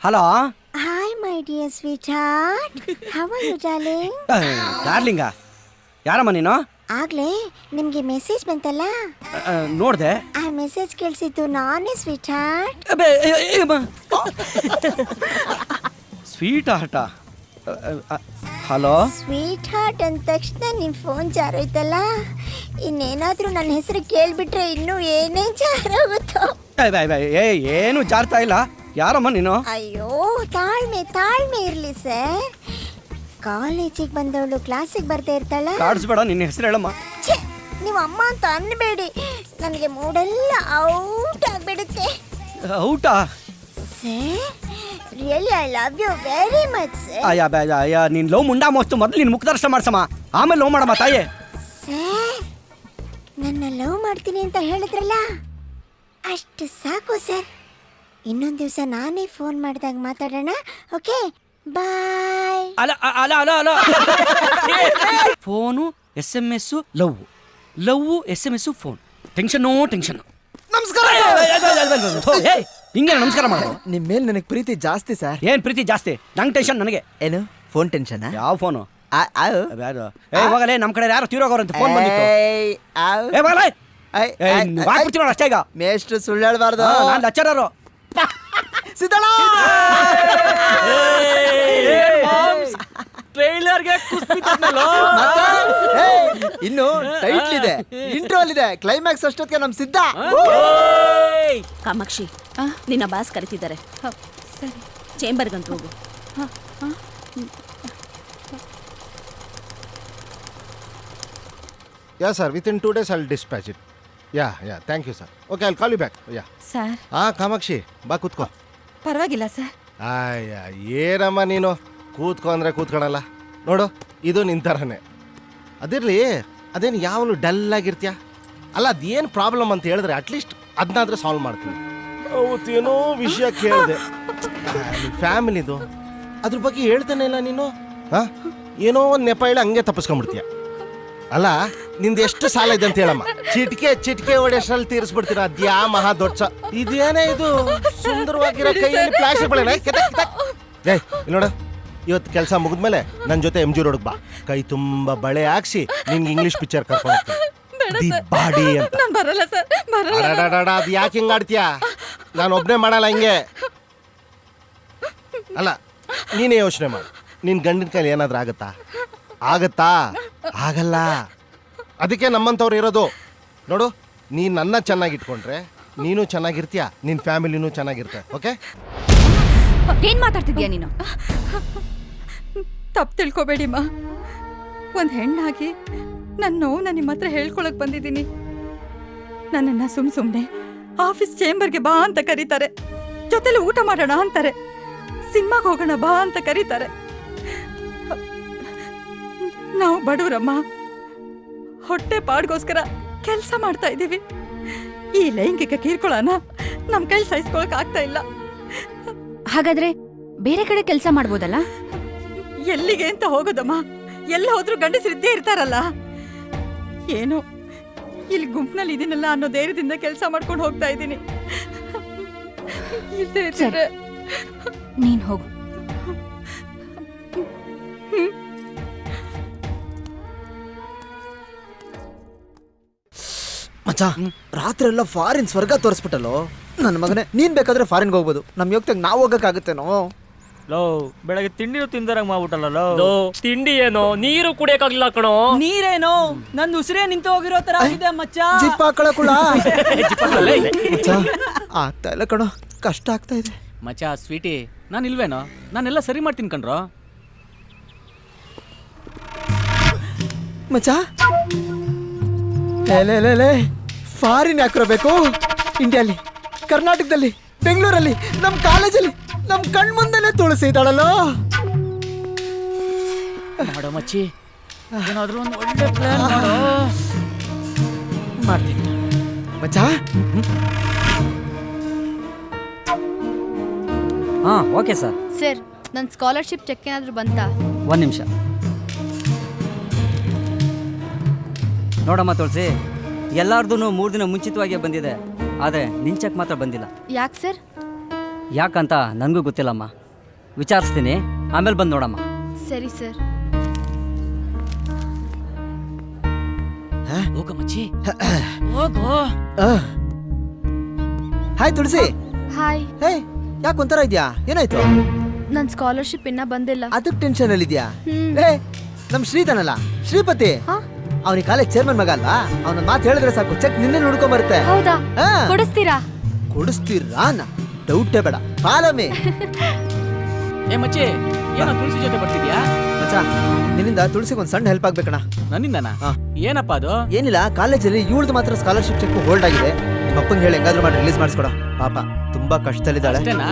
Hello. Hi my dear sweetheart, how are you darling? ಡಾರ್ಲಿಂಗ, ಯಾರಮ್ಮ ನೀನು? ಆಗ್ಲೇ ನಿಮ್ಗೆ ಮೆಸೇಜ್ ಬಂತಲ್ಲ, ನೋಡ್ದೆ. ಆ ಮೆಸೇಜ್ ಕೇಳಿಸಿದ್ದು ನಾನೇ ಸ್ವೀಟ್ ಹಾರ್ಟ್. ಸ್ವೀಟ್ ಹಾರ್ಟ? ಹಲೋ. ಸ್ವೀಟ್ ಹಾರ್ಟ್ ಅಂದ ತಕ್ಷಣ ನಿಮ್ಮ ಫೋನ್ ಜಾರೋಯ್ತಲ್ಲ, ಇನ್ನೇನಾದ್ರೂ ನನ್ನ ಹೆಸರು ಕೇಳ್ಬಿಟ್ರೆ ಇನ್ನೂ ಏನೇ ಜಾರೋಗುತ್ತೋ. ಏನು ಜಾರ್ತಾ ಇಲ್ಲ. ಯಾರಮ್ಮ ನೀನು? ಅಯ್ಯೋ ತಾಳ್ಮೆ ಇರ್ಲಿ ಸರ್. ಕಾಲೇಜಿಗೆ ಬಂದವಳು ಕ್ಲಾಸಿಗೆ ಬರ್ತಾ ಇರ್ತಾಳ. ಕಾಡಿಸ್ಬೇಡ, ನಿನ್ನ ಹೆಸರು ಹೇಳಮ್ಮ. ನೀವು ಅಮ್ಮ ಅಂತ ಅನ್ಬೇಡಿ, ನನಗೆ ಮೂಡೆಲ್ಲ ಔಟ್ ಆಗ್ಬಿಡುತ್ತೆ. ಔಟಾ? Sir really I love you very much sir. ಅಯ್ಯ ನೀನ್ ಲವ್ ಮುಂಡಾ ಮಸ್ತು. ಮೊದಲು ನೀನು ಮುಖದರ್ಶನ ಮಾಡ್ಸಮ್ಮ, ಆಮೇಲೆ ಲವ್ ಮಾಡಮ್ಮ ತಾಯಿ. ಸರ್ ನನ್ನ ಲವ್ ಮಾಡ್ತೀನಿ ಅಂತ ಹೇಳಿದ್ರಲ್ಲ, ಅಷ್ಟು ಸಾಕು ಸರ್. ಇನ್ನೊಂದು ದಿವಸ ನಾನೇ ಫೋನ್ ಮಾಡಿದಾಗ ಮಾತಾಡೋಣ. Okay bye. ಅಲ್ಲ phone SMS love SMS phone. Tension. ನಮಸ್ಕಾರ. ಹಿಂಗೆ ನಮಸ್ಕಾರ ಮಾಡು. ನಿಮ್ಮ ಮೇಲೆ ನನಗೆ ಪ್ರೀತಿ ಜಾಸ್ತಿ ಸರ್. ಏನ್ ಪ್ರೀತಿ ಜಾಸ್ತಿ? ನಂಗೆ ಟೆನ್ಷನ್. ನನಗೆ ಏನು ಫೋನ್ ಟೆನ್ಷನ್? ಯಾವ ಫೋನು? ಹೋಗಲೇ, ನಮ್ಮ ಕಡೆ ಯಾರು ತೀರೋಗೋರಂತ ಫೋನ್ ಬಂದಿತ್ತು. ಅಷ್ಟೇ. ಈಗ ಮೇಷ್ಟ್ರು ಸುಳ್ಳು ಹೇಳ್ಬಾರ್ದು. ನಾನು ಲೆಕ್ಚರರು. ಸಿದ್ದಣ್ಣ ಟ್ರೈಲರ್ಗೆ ಇನ್ನು ಟೈಟ್ಲ್ ಇದೆ, ಇಂಟ್ರೋಲ್ ಇದೆ, ಕ್ಲೈಮ್ಯಾಕ್ಸ್ ಅಷ್ಟೊತ್ತಿಗೆ ನಮ್ ಸಿದ್ಧ. ಕಾಮಾಕ್ಷಿ, ನಿನ್ನ ಬಾಸ್ ಕರಿತಿದ್ದಾರೆ, ಚೇಂಬರ್ಗಂತ ಹೋಗು. Yeah sir, within 2 days I'll dispatch it. Yeah thank you sir okay I'll call you back yeah sir Kamakshi ಬಾ ಕೂತ್ಕೋ ಪರವಾಗಿಲ್ಲ ಸರ್. ಆಯ್ಯ ಏನಮ್ಮ ನೀನು ಕೂತ್ಕೊ ಅಂದರೆ ಕೂತ್ಕೊಳಲ್ಲ ನೋಡು ಇದು ನಿನ್ನ ಥರನೇ ಅದಿರಲಿ ಅದೇನು ಯಾವನು ಡಲ್ ಆಗಿರ್ತೀಯ ಅಲ್ಲ ಅದೇನು ಪ್ರಾಬ್ಲಮ್ ಅಂತ ಹೇಳಿದ್ರೆ ಅಟ್ಲೀಸ್ಟ್ ಅದನ್ನಾದ್ರೆ ಸಾಲ್ವ್ ಮಾಡ್ತೀನಿ ಅವತ್ತೇನೋ ವಿಷಯ ಕೇಳಿದೆ ಫ್ಯಾಮಿಲಿದು ಅದ್ರ ಬಗ್ಗೆ ಹೇಳ್ತಾನೆ ಇಲ್ಲ ನೀನು ಹಾಂ ಏನೋ ಒಂದು ನೆಪ ಹೇಳಿ ಹಂಗೆ ತಪ್ಪಿಸ್ಕೊಂಡ್ಬಿಡ್ತೀಯ ಅಲ್ಲ ನಿಂದು ಎಷ್ಟು ಸಾಲ ಇದೆ ಅಂತ ಹೇಳಮ್ಮ ಚಿಟಿಕೆ ಹೊಡೆಯಷ್ಟರಲ್ಲಿ ತೀರಿಸ್ಬಿಡ್ತೀರ ಅದ್ಯಾ ಮಹಾ ದೊಡ್ಡ ಇದೇನೇ ಇದು ಸುಂದರವಾಗಿರೋ ಕೈಯಲ್ಲಿ ಪ್ಲಾಸ್ಟಿಕ್ ಬಳೆ ಏಯ್ ಇಲ್ಲಿ ನೋಡು ಇವತ್ತು ಕೆಲಸ ಮುಗಿದ್ಮೇಲೆ ನನ್ನ ಜೊತೆ MG ರೋಡ್ಗೆ ಬಾ ಕೈ ತುಂಬ ಬಳೆ ಹಾಕ್ಸಿ ನಿನ್ಗೆ ಇಂಗ್ಲಿಷ್ ಪಿಕ್ಚರ್ ಕರ್ಕೊಂಡು ಹೋಗ್ತೀನಿ ದಿ ಬಾಡಿ ಅಂತ ಬರಲ್ಲ ಸರ್, ಬರಲ್ಲ. ಅದು ಯಾಕೆ ಹಿಂಗೆ ಆಡ್ತೀಯಾ ನಾನು ಒಬ್ಬನೇ ಮಾಡಲ್ಲ ಹಿಂಗೆ ಅಲ್ಲ ನೀನೇ ಯೋಚನೆ ಮಾಡು ನಿನ್ನ ಗಂಡಿನ ಕೈಲಿ ಏನಾದ್ರೂ ಆಗತ್ತಾ ಆಗಲ್ಲ ಅದಕ್ಕೆ ನಮ್ಮಂಥವ್ರು ಇರೋದು ನೋಡು ನೀನು ನನ್ನ ಚೆನ್ನಾಗಿಟ್ಕೊಂಡ್ರೆ ನೀನು ಚೆನ್ನಾಗಿರ್ತೀಯ ನಿನ್ನ ಫ್ಯಾಮಿಲಿನೂ ಚೆನ್ನಾಗಿರ್ತೆ ಓಕೆ ಏನ್ ಮಾತಾಡ್ತಿದ್ಯಾ ನೀನು? ತಪ್ಪು ತಿಳ್ಕೊಬೇಡಿಮ್ಮ. ಒಂದು ಹೆಣ್ಣಾಗಿ ನನ್ನ ನೋವು ನಿಮ್ಮ ಹತ್ರ ಹೇಳ್ಕೊಳಕ್ ಬಂದಿದ್ದೀನಿ. ನನ್ನನ್ನು ಸುಮ್ಮನೆ ಆಫೀಸ್ ಚೇಂಬರ್ಗೆ ಬಾ ಅಂತ ಕರೀತಾರೆ, ಜೊತೆಲಿ ಊಟ ಮಾಡೋಣ ಅಂತಾರೆ, ಸಿನಿಮಾಗೆ ಹೋಗೋಣ ಬಾ ಅಂತ ಕರೀತಾರೆ. ನಾವು ಬಡವರಮ್ಮ, ಹೊಟ್ಟೆ ಪಾಡ್ಗೋಸ್ಕರ ಕೆಲಸ ಮಾಡ್ತಾ ಇದ್ದೀವಿ. ಈ ಲೈಂಗಿಕ ಕಿರ್ಕೊಳನ ನಮ್ಮ ಕೈ ಸಹಿಸ್ಕೊಳಕ್ ಆಗ್ತಾ ಇಲ್ಲ. ಹಾಗಾದ್ರೆ ಬೇರೆ ಕಡೆ ಕೆಲಸ ಮಾಡ್ಬೋದಲ್ಲ? ಎಲ್ಲಿಗೆ ಅಂತ ಹೋಗೋದಮ್ಮ? ಎಲ್ಲ ಹೋದ್ರೂ ಗಂಡಸರಿದ್ದೇ ಇರ್ತಾರಲ್ಲ. ಏನು ಇಲ್ಲಿ ಗುಂಪಿನಲ್ಲಿ ಇದೀನಲ್ಲ ಅನ್ನೋ ಧೈರ್ಯದಿಂದ ಕೆಲಸ ಮಾಡ್ಕೊಂಡು ಹೋಗ್ತಾ ಇದ್ದೀನಿ. ನೀನ್ ಹೋಗು. ಮಚ್ಚ ರಾತ್ರಿ ಎಲ್ಲ ಫಾರಿನ್ ಸ್ವರ್ಗ ತೋರಿಸ್ಬಿಟ್ಟಲ್ಲೋ ನನ್ನ ಮಗನೇ. ನೀನ್ ಬೇಕಾದ್ರೆ ಫಾರಿನ್ಗೆ ಹೋಗ್ಬೋದು, ನಮ್ ಯೋಗ್ತಾಗ ನಾವು ಹೋಗಕ್ಕಾಗತ್ತೇನೋ? ಲೋ ಬೆಳಗ್ಗೆ ತಿಂಡಿನೂ ತಿಂದರಂಗ್ ಮಾಡ್ಬಿಟ್ಟಲ್ಲ. ತಿಂಡಿ ಏನೋ ನೀರು ಕುಡಿಯಕ್ಕಾಗ್ಲಿಲ್ಲ ಕಣೋ. ನೀರೇನೋ ನಂದು ಉಸಿರೇ ನಿಂತು ಹೋಗಿರೋ ತರ ಇದೆ ಮಚ್ಚ. ಜಿಪ್ ಹಾಕೊಳಕುಳ ಆಗ್ತಾ ಇಲ್ಲ ಕಣೋ, ಕಷ್ಟ ಆಗ್ತಾ ಇದೆ ಮಚ್ಚ. ಸ್ವೀಟಿ ನಾನು ಇಲ್ವೇನೋ, ನಾನೆಲ್ಲ ಸರಿ ಮಾಡ್ತೀನಿ ಕಣ್ರೋ. ಮಚ್ಚ ಫಾರಿನ್ ಯಾಕಿರಬೇಕು? ಇಂಡಿಯಾಲಿ, ಕರ್ನಾಟಕದಲ್ಲಿ, ಬೆಂಗಳೂರಲ್ಲಿ, ನಮ್ಮ ಕಾಲೇಜಲ್ಲಿ, ನಮ್ಮ ಕಣ್ಮುಂದೆನೆ ತುಳಸಿ ಇದ್ದಾಳಲ್ಲೋ. ಮಾಡೋ ಮಚ್ಚಿ, ಏನಾದ್ರೂ ಒಂದು ಒಳ್ಳೆ ಪ್ಲಾನ್ ಮಾಡೋ. ಮಾಡ್ತೀನಿ ಮಚ್ಚ. Okay sir. ಸರ್ ನನ್ನ ಸ್ಕಾಲರ್ಶಿಪ್ ಚೆಕ್ ಏನಾದರೂ ಬಂತಾ? ಒಂದು ನಿಮಿಷ ನೋಡಮ್ಮ ತುಳಸಿ, ಎಲ್ಲಾರ್ದು 3 ದಿನ ಮುಂಚಿತವಾಗಿ ಬಂದಿದೆ, ಆದರೆ ನಿನ್ ಚೆಕ್ ಮಾತ್ರ ಬಂದಿಲ್ಲ. ಯಾಕೆ ಸರ್? ಯಾಕಂತ ನನಗೂ ಗೊತ್ತಿಲ್ಲಮ್ಮ, ವಿಚಾರಿಸ್ತೀನಿ, ಆಮೇಲೆ ಬಂದು ನೋಡಮ್ಮ. ಸರಿ ಸರ್. ಹೋಗ ಮಚ್ಚಿ, ಹೋಗೋ. ಹಾಯ್ ತುಳಸಿ. ಹಾಯ್. ಹೇ ಯಾಕೆ ಒಂಥರ ಇದ್ಯಾ? ಏನಾಯ್ತು? ನನ್ನ ಸ್ಕಾಲರ್ಶಿಪ್ ಇನ್ನ ಬಂದಿಲ್ಲ. ಅದಕ್ಕೆ ಟೆನ್ಷನ್ ಅಲ್ಲಿ ಇದೆಯಾ? ಹೇ ನಮ್ ಶ್ರೀತನಲ್ಲ, ಶ್ರೀಪತಿ, ಅವನಿಗೆ ಕಾಲೇಜ್ ಚೇರ್ಮನ್ ಮಗ ಅಲ್ವಾ? ಅವನ ಮಾತು ಹೇಳಿದ್ರೆ ಸಾಕು, ಚೆಕ್ ನಿನ್ನೆ ನೋಡ್ಕೊಂಡ್ ಬರುತ್ತೆ. ಹೌದಾ? ಕೊಡಿಸ್ತೀರಾ? ಕೊಡಿಸ್ತೀರಾ? ಡೌಟೇ ಬೇಡ, ಫಾಲೋ ಮೀ. ಏ ಮಚ್ಚಿ, ಏನೋ ತುಳಸಿ ಜೊತೆ ಬರ್ತಿದ್ಯಾ? ಮಚ್ಚ ನಿನ್ನಿಂದ ತುಳಸಿಗೆ ಒಂದು ಸಣ್ಣ ಹೆಲ್ಪ್ ಆಗ್ಬೇಕಣ್ಣ. ನನ್ನಿಂದನಾ? ಏನಪ್ಪ ಅದು? ಏನಿಲ್ಲ, ಕಾಲೇಜಲ್ಲಿ ಇವಳ್ದು ಮಾತ್ರ ಸ್ಕಾಲರ್ಶಿಪ್ ಚೆಕ್ ಹೋಲ್ಡ್ ಆಗಿದೆ. ನಿಮ್ಮ ಅಪ್ಪಂಗೆ ಹೇಳಿ ಹೆಂಗಾದ್ರೂ ಮಾಡಿ ರಿಲೀಸ್ ಮಾಡಿಸ್ಕೊಡ. ಪಾಪ ತುಂಬಾ ಕಷ್ಟದಲ್ಲಿದ್ದಾಳೆ. ಅಷ್ಟೇನಾ?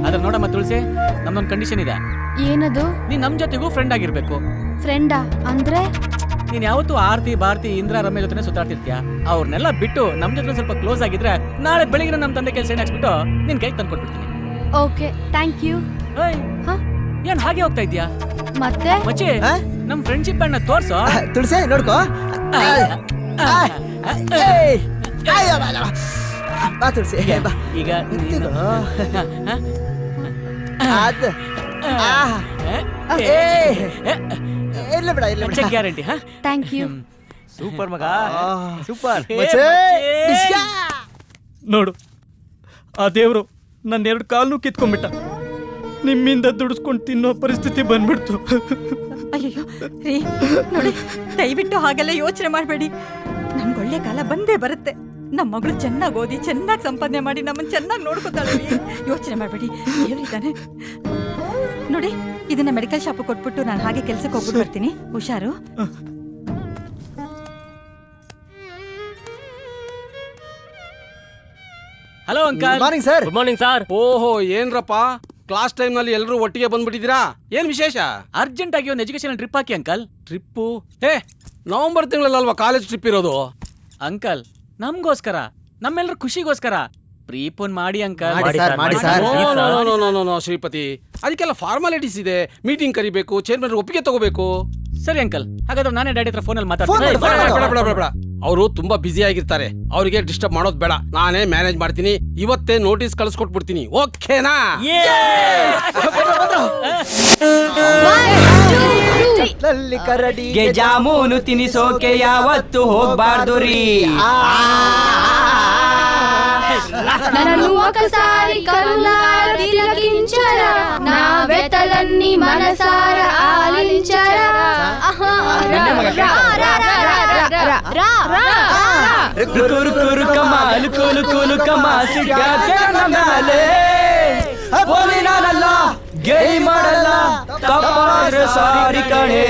ಅದ್ರ ನೋಡಮ್ಮ ತುಳಸಿ, ನಮ್ದೊಂದು ಕಂಡೀಷನ್ ಇದೆ. ಏನದು? ನೀನ್ ನಮ್ ಜೊತೆಗೂ ಫ್ರೆಂಡ್ ಆಗಿರ್ಬೇಕು. ಫ್ರೆಂಡಾ ಅಂದ್ರೆ? ನೀನ್ ಯಾವತ್ತೂ ಆರ್ತಿ, ಭಾರತಿ, ಇಂದ್ರ, ರಮ್ಯ ಜೊತೆ ಸುತ್ತಾಡ್ತಿರ್ತೀಯ. ಅವ್ರನ್ನೆಲ್ಲ ಬಿಟ್ಟು ನಮ್ ಜೊತೆ ಸ್ವಲ್ಪ ಕ್ಲೋಸ್ ಆಗಿದ್ರೆ ನಾಳೆ ಬೆಳಿಗ್ಗೆ ನಮ್ ತಂದೆ ಕೆಲಸ ಹಾಕ್ಸ್ಬಿಟ್ಟು ನಿನ್ ಕೈ ತಂದ್ಕೊಟ್ಬಿಡ್ತೀನಿ. Okay, thank you. ಏನ್ ಹಾಗೆ ಹೋಗ್ತಾ ಇದ್ಯಾ? ಮತ್ತೆ ಮಚ್ಚಿ, ನಮ್ ಫ್ರೆಂಡ್ಶಿಪ್ ಅನ್ನ ತೋರ್ಸೋ. ತುಳಸಿ ನೋಡ್ಕೋ. ಬಾ ತುಳಸಿ, ಬಾ. ಈಗ ಇಲ್ಲ ಬೇಡ, ಇಲ್ಲ ಬೇಡ. ಗ್ಯಾರಂಟಿ. Thank you. ಸೂಪರ್ ಮಗ, ಸೂಪರ್. ನೋಡು, ಆ ದೇವ್ರು ನನ್ನ 2 ಕಾಲ್ನೂ ಕಿತ್ಕೊಂಡ್ಬಿಟ್ಟ. ನಿಮ್ಮಿಂದ ದುಡಿಸ್ಕೊಂಡು ತಿನ್ನೋ ಪರಿಸ್ಥಿತಿ ಬಂದ್ಬಿಡ್ತು. ಅಯ್ಯೋ ರೀ, ನೋಡಿ ದಯವಿಟ್ಟು ಹಾಗೆಲ್ಲ ಯೋಚನೆ ಮಾಡಬೇಡಿ. ನಮ್ಗೊಳ್ಳೆ ಕಾಲ ಬಂದೇ ಬರುತ್ತೆ. ನಮ್ಮ ಮಗಳು ಚೆನ್ನಾಗಿ ಓದಿ, ಚೆನ್ನಾಗಿ ಸಂಪಾದನೆ ಮಾಡಿ ನಮ್ಮನ್ನ ಚೆನ್ನಾಗಿ ನೋಡ್ಕೊತಾಳೆ. ಯೋಚನೆ ಮಾಡಬೇಡಿ, ದೇವ್ರಿದ್ದಾನೆ. ನೋಡಿ, ಇದನ್ನ ಮೆಡಿಕಲ್ ಶಾಪ್ ಕೊಟ್ಬಿಟ್ಟು ನಾನು ಹಾಗೆ ಕೆಲ್ಸಕ್ಕೆ ಹೋಗ್ಬಿಟ್ಟು ಬರ್ತೀನಿ. ಹುಷಾರು. Hello uncle. Morning sir. Good morning sir. ಓಹೋ ಏನ್ರಪ್ಪ ಕ್ಲಾಸ್ ಟೈಮ್ ನಲ್ಲಿ ಎಲ್ಲರೂ ಒಟ್ಟಿಗೆ ಬಂದ್ಬಿಟ್ಟಿದ್ದೀರಾ? ಏನ್ ವಿಶೇಷ? ಅರ್ಜೆಂಟ್ ಆಗಿ ಒಂದು ಎಜುಕೇಶನ್ ಟ್ರಿಪ್ ಹಾಕಿ ಅಂಕಲ್. ಟ್ರಿಪ್ಪು? ಹೇ, ನವೆಂಬರ್ ತಿಂಗಳಲ್ವಾ ಕಾಲೇಜ್ ಟ್ರಿಪ್ ಇರೋದು? ಅಂಕಲ್ ನಮ್ಗೋಸ್ಕರ, ನಮ್ಮೆಲ್ಲರ ಖುಷಿಗೋಸ್ಕರ ಪ್ರೀಪೋನ್ ಮಾಡಿ ಅಂಕಲ್. ಮಾಡಿ ಸರ್. ನೋ ಶ್ರೀಪತಿ, ಅದಕ್ಕೆಲ್ಲ ಫಾರ್ಮಾಲಿಟೀಸ್ ಇದೆ. ಮೀಟಿಂಗ್ ಕರಿಬೇಕು, ಚೇರ್ಮನ್ ಒಪ್ಪಿಗೆ ತಗೋಬೇಕು. ಸರಿ ಅಂಕಲ್, ಹಾಗಾದ್ರೆ ನಾನೇ ಡ್ಯಾಡಿ ಹತ್ರ ಫೋನಲ್ಲಿ Phone ಮಾಡು, phone ಮಾಡು. ಬೇಡ ಅವರು ತುಂಬಾ ಬ್ಯುಸಿ ಆಗಿರ್ತಾರೆ, ಅವರಿಗೆ ಡಿಸ್ಟರ್ಬ್ ಮಾಡೋದು ಬೇಡ. ನಾನೇ ಮ್ಯಾನೇಜ್ ಮಾಡ್ತೀನಿ. ಇವತ್ತೇ ನೋಟಿಸ್ ಕಳಿಸ್ಕೊಟ್ಬಿಡ್ತೀನಿ. ಓಕೆನಾ? ಕರಡಿಗೆ ಜಾಮೂನು ತಿನಿಸೋಕೆ ಯಾವತ್ತು ಹೋಗ್ಬಾರ್ದು ರೀ. నన్ను ఒకసారి కరుణార తిలకించరా నా వెతలన్నీ మనసార ఆలించరా ರುಕು ಕಮಾಲ್ ಕೂಲು ಕೂಲು ಕಮಾ ಸಿಕ್ಕಾಕೆ ನನ್ನ ಮೇಲೆ ಬೋಲಿ ನಾನಲ್ಲ, ಗೇಲಿ ಮಾಡಲ್ಲ, ತಪ್ಪಾದ್ರೆ ಸಾರಿ ಕಣೆ.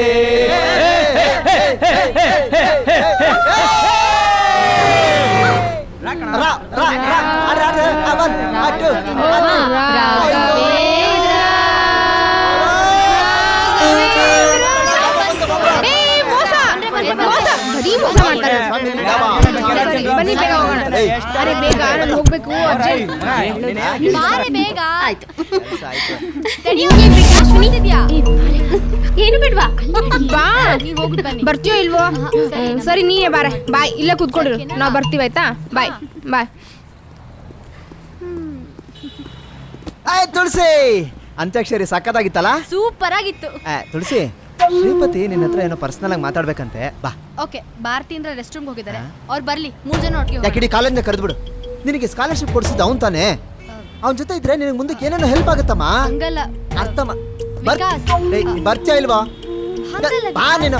ಬನ್ನಿ ಬೇಗ ಹೋಗೋಣ. ಅರೆ ಬೇಗ, ನಾನು ಹೋಗ್ಬೇಕು ಅರ್ಜೆಂಟ್. ಬಾರೆ ಬೇಗ. ಆಯ್ತು. ಏನು ಬಿಡ್ವಾ? ಬಾ, ನೀವ್ ಹೋಗ್ಬಿಟ್ಟು ಬನ್ನಿ. ಬರ್ತೀಯೋ ಇಲ್ವೋ? ಸರಿ ನೀನೇ ಬಾರೆ. ಬಾಯ್, ಇಲ್ಲೇ ಕೂತ್ಕೊಂಡಿರು, ನಾವು ಬರ್ತೀವಿ ಆಯ್ತಾ? ಬಾಯ್ ಬಾಯ್. ತುಳಸಿ, ಅಂತ್ಯಾಕ್ಷರಿ ಸಕ್ಕತ್ತಾಗಿತ್ತಲ್ಲ? ಸೂಪರ್ ಆಗಿತ್ತು. ತುಳಸಿ, ಶ್ರೀಪತಿ ನಿನ್ನ ಹತ್ರ ಏನೋ ಪರ್ಸನಲ್ ಆಗಿ ಮಾತಾಡ್ಬೇಕಂತೆ. ಬಾ. ಓಕೆ, ಭಾರತಿ ಅಂದ್ರೆ ರೆಸ್ಟ್ ರೂಮ್ ಹೋಗಿದ್ದಾರೆ. ಅವ್ರು ಬರ್ಲಿ, 3 ಜನ ಒಟ್ಟಿಗೆ ಯಾಕೆ ಇಡೀ ಕಾಲೇಜ್ನ ಕರೆದ್ಬಿಡು. ನಿನಗೆ ಸ್ಕಾಲರ್ಶಿಪ್ ಕೊಡಿಸಿದ್ದು ಅವನ್ ತಾನೆ. ಅವನ ಜೊತೆ ಇದ್ರೆ ನಿನಗೆ ಮುಂದಕ್ಕೆ ಏನೇನೋ ಹೆಲ್ಪ್ ಆಗುತ್ತಮ್ಮ. ಹಂಗಲ್ಲ. ಅರ್ಥಮ್ಮ. ವಿಕಾಸ್. ಬರ್ತೀಯ ಇಲ್ವಾ? ಹಂಗಲ್ಲ. ಬಾ ನೀನು.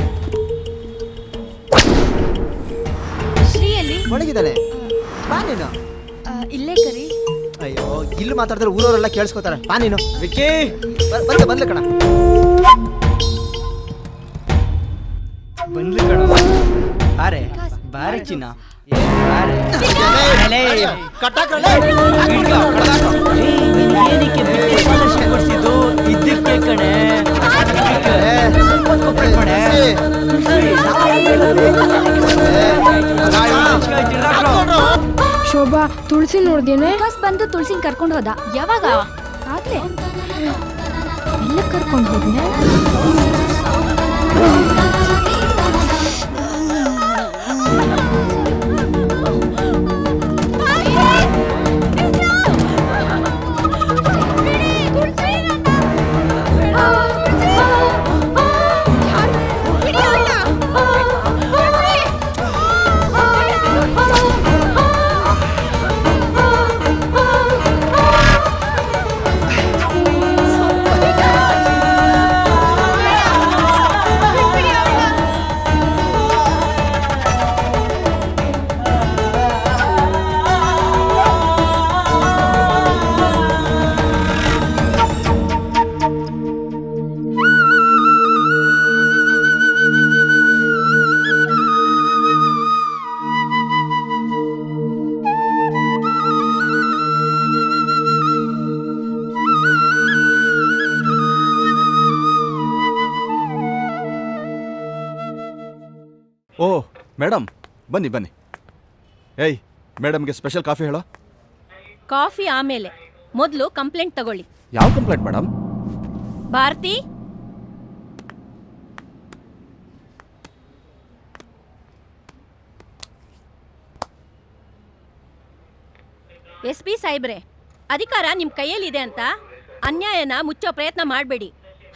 ಶ್ರೀಯಲ್ಲಿ ಒಳಗಿದ್ದಾನೆ. ಬಾ ನೀನು. ಇಲ್ಲೇ ಕರಿ. ಅಯ್ಯೋ, ಇಲ್ಲಿ ಮಾತಾಡಿದ್ರೆ ಊರವರೆಲ್ಲ ಕೇಳಿಸ್ಕೊತಾರೆ. ಬಾ ನೀನು. ವಿಕ್ಕಿ ಬಂದ್ಲೆ ಕಣ. ಬಂದ್ಲಿ ಕಣ. ಬಾರೆ ಬಾರೆ ಚಿನ್ನ. ಏನಕ್ಕೆ ಸ್ಕಾಲರ್ಶಿಪ್ ಕೊಡ್ಸಿದ್ದು? ಇದಕ್ಕೆ ಕಣೆ. ಶೋಭಾ, ತುಳಸಿ ನೋಡ್ದೇನೆ? ವಿಕಾಸ್ ಬಂದು ತುಳಸಿನ ಕರ್ಕೊಂಡು ಹೋದ. ಯಾವಾಗ? ಆದ್ರೆ ಎಲ್ಲ ಕರ್ಕೊಂಡು ಹೋದ್ನೆ. ಓ ಮೇಡಮ್, ಬನ್ನಿ ಬನ್ನಿ. ಏಯ್, ಮೇಡಮ್ಗೆ ಸ್ಪೆಷಲ್ ಕಾಫಿ ಹೇಳೋ. ಕಾಫಿ ಆಮೇಲೆ, ಮೊದಲು ಕಂಪ್ಲೇಂಟ್ ತಗೊಳ್ಳಿ. ಯಾವ ಕಂಪ್ಲೇಂಟ್ ಮೇಡಮ್? ಭಾರತಿ, SP ಸಾಹೇಬ್ರೆ, ಅಧಿಕಾರ ನಿಮ್ಮ ಕೈಯಲ್ಲಿದೆ ಅಂತ ಅನ್ಯಾಯನ ಮುಚ್ಚೋ ಪ್ರಯತ್ನ ಮಾಡಬೇಡಿ.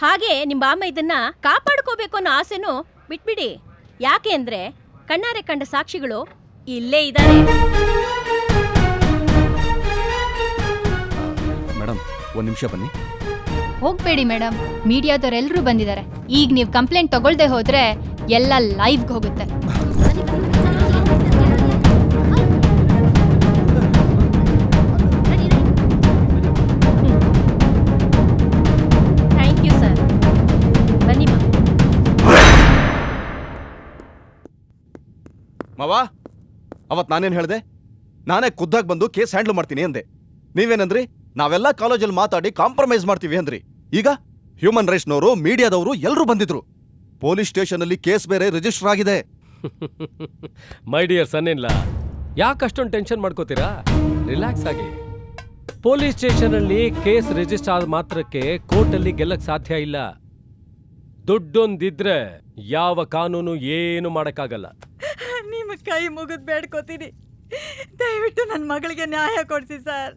ಹಾಗೆ ನಿಮ್ಮ ಬಾಮ ಇದನ್ನ ಕಾಪಾಡ್ಕೋಬೇಕು ಅನ್ನೋ ಆಸೆನೂ ಬಿಟ್ಬಿಡಿ. ಯಾಕೆ ಅಂದ್ರೆ ಕಣ್ಣಾರೆ ಕಂಡ ಸಾಕ್ಷಿಗಳು ಇಲ್ಲೇ ಇದ್ದಾರೆ. ಮೇಡಮ್, ಒಂದು ನಿಮಿಷ ಬನ್ನಿ. ಹೋಗ್ಬೇಡಿ ಮೇಡಮ್, ಮೀಡಿಯಾದವರೆಲ್ಲರೂ ಬಂದಿದ್ದಾರೆ. ಈಗ ನೀವು ಕಂಪ್ಲೇಂಟ್ ತಗೊಳ್ದೆ ಹೋದ್ರೆ ಎಲ್ಲ ಲೈವ್ಗೆ ಹೋಗುತ್ತೆ. Thank you sir. ಬನ್ನಿ ಮಾ. ಮಾವ, ಅವತ್ತು ನಾನೇನು ಹೇಳಿದೆ? ನಾನೇ ಖುದ್ದಾಗಿ ಬಂದು ಕೇಸ್ ಹ್ಯಾಂಡಲ್ ಮಾಡ್ತೀನಿ ಅಂದೆ. ನೀವೇನಂದ್ರಿ? ನಾವೆಲ್ಲ ಕಾಲೇಜಲ್ಲಿ ಮಾತಾಡಿ ಕಾಂಪ್ರಮೈಸ್ ಮಾಡ್ತೀವಿ ಅಂದ್ರಿ. ಈಗ ಹ್ಯೂಮನ್ ರೈಟ್ಸ್ನವರು, ಮೀಡಿಯಾದವರು ಎಲ್ಲರೂ ಬಂದಿದ್ರು. ಪೊಲೀಸ್ ಸ್ಟೇಷನಲ್ಲಿ ಕೇಸ್ ಬೇರೆ ರಿಜಿಸ್ಟರ್ ಆಗಿದೆ. ಮೈ ಡಿಯರ್ ಸನ್ ಇಲ್ಲ, ಯಾಕಷ್ಟೊಂದು ಟೆನ್ಷನ್ ಮಾಡ್ಕೋತೀರಾ? ರಿಲ್ಯಾಕ್ಸ್ ಆಗಿ. ಪೊಲೀಸ್ ಸ್ಟೇಷನಲ್ಲಿ ಕೇಸ್ ರಿಜಿಸ್ಟರ್ ಆದ ಮಾತ್ರಕ್ಕೆ ಕೋರ್ಟಲ್ಲಿ ಗೆಲ್ಲಕ್ ಸಾಧ್ಯ ಇಲ್ಲ. ದುಡ್ಡೊಂದಿದ್ರೆ ಯಾವ ಕಾನೂನು ಏನು ಮಾಡಕ್ಕಾಗಲ್ಲ. ನಿಮ್ಮ ಕೈ ಮುಗಿದ್ ಬೇಡ್ಕೋತೀನಿ, ದಯವಿಟ್ಟು ನನ್ನ ಮಗಳಿಗೆ ನ್ಯಾಯ ಕೊಡ್ಸಿ ಸರ್,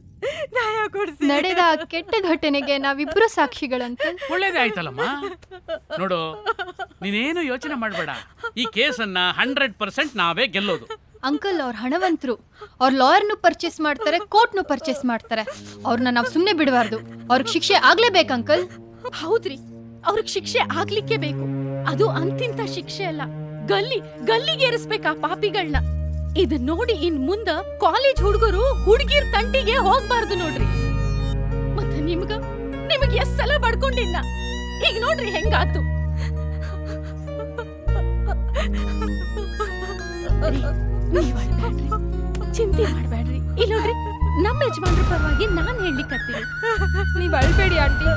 ನ್ಯಾಯ ಕೊಡ್ಸಿ. ನಡೆದ ಆ ಕೆಟ್ಟ ಘಟನೆಗೆ ನಾವಿಬ್ರು ಸಾಕ್ಷಿಗಳಂತ. ಒಳ್ಳೇದೇ ಆಯ್ತಲ್ಲಮ್ಮ. ನೋಡು, ನೀನೇನು ಯೋಚನೆ ಮಾಡಬೇಡ. ಈ ಕೇಸನ್ನ 100% ನಾವೇ ಗೆಲ್ಲೋದು. ಅಂಕಲ್ ಅವ್ರ ಹಣವಂತರು, ಅವ್ರ ಲಾಯರ್ನು ಪರ್ಚೇಸ್ ಮಾಡ್ತಾರೆ, ಕೋರ್ಟ್ನು ಪರ್ಚೇಸ್ ಮಾಡ್ತಾರೆ. ಅವ್ರನ್ನ ನಾವು ಸುಮ್ಮನೆ ಬಿಡಬಾರ್ದು. ಅವ್ರಿಗೆ ಶಿಕ್ಷೆ ಆಗ್ಲೇಬೇಕು ಅಂಕಲ್. ಹೌದ್ರಿ, ಅವ್ರಿಗೆ ಶಿಕ್ಷೆ ಆಗ್ಲಿಕ್ಕೆ ಬೇಕು. ಅದು ಅಂತಿಂತ ಶಿಕ್ಷೆ ಅಲ್ಲ, ಗಲ್ಲಿಗೆ ಏರಿಸ್ಬೇಕಾ ಪಾಪಿಗಳನ್ನ. ಇದನ್ ನೋಡಿ ಇನ್ ಮುಂದ ಕಾಲೇಜ್ ಹುಡುಗರು ಹುಡುಗಿರ್ ತಂಟಿಗೆ ಹೋಗ್ಬಾರ್ದು ನೋಡ್ರಿ. ಮತ್ತ ನಿಮಗ್ ಎಷ್ಟ್ ಸಲ ಬಡ್ಕೊಂಡಿನ್ನ, ಈಗ ನೋಡ್ರಿ ಹೆಂಗಾತು. ಚಿಂತೆ ಮಾಡ್ಬೇಡ್ರಿ. ಇಲ್ಲಿ ನೋಡ್ರಿ, ನಮ್ಮ ಯಜಮಾನ್ರ ಪರವಾಗಿ ನಾನ್ ಹೇಳಿಕತ್ತೀನಿ. ನೀವ್ ಅಳ್ಬೇಡಿ ಆಂಟಿ,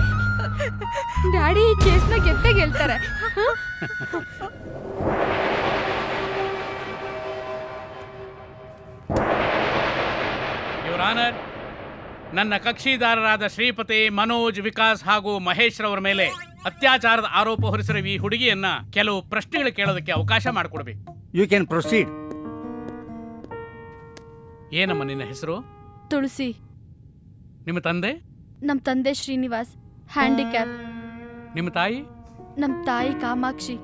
ಡ್ಯಾಡಿ ಈ ಕೇಸ್ನ ಗೆದ್ದೇ ಗೆಲ್ತಾರೆ. ಯುವರ್ ಆನರ್, ನನ್ನ ಕಕ್ಷಿದಾರರಾದ ಶ್ರೀಪತಿ, ಮನೋಜ್, ವಿಕಾಸ್ ಹಾಗೂ ಮಹೇಶ್ ರವರ ಮೇಲೆ ಅತ್ಯಾಚಾರದ ಆರೋಪ ಹೊರಿಸಿರುವ ಈ ಹುಡುಗಿಯನ್ನ ಕೆಲವು ಪ್ರಶ್ನೆಗಳು ಕೇಳೋದಕ್ಕೆ ಅವಕಾಶ ಮಾಡಿಕೊಡ್ಬೇಕು. You can proceed. ಏನಮ್ಮ ನಿನ್ನ ಹೆಸರು? ತುಳಸಿ. ನಿಮ್ಮ ತಂದೆ? ನಮ್ ತಂದೆ ಶ್ರೀನಿವಾಸ್, ಹ್ಯಾಂಡಿಕ್ಯಾಪ್. ನಿಮ್ಮ ತಾಯಿ? ನಮ್ ತಾಯಿ ಕಾಮಾಕ್ಷಿ,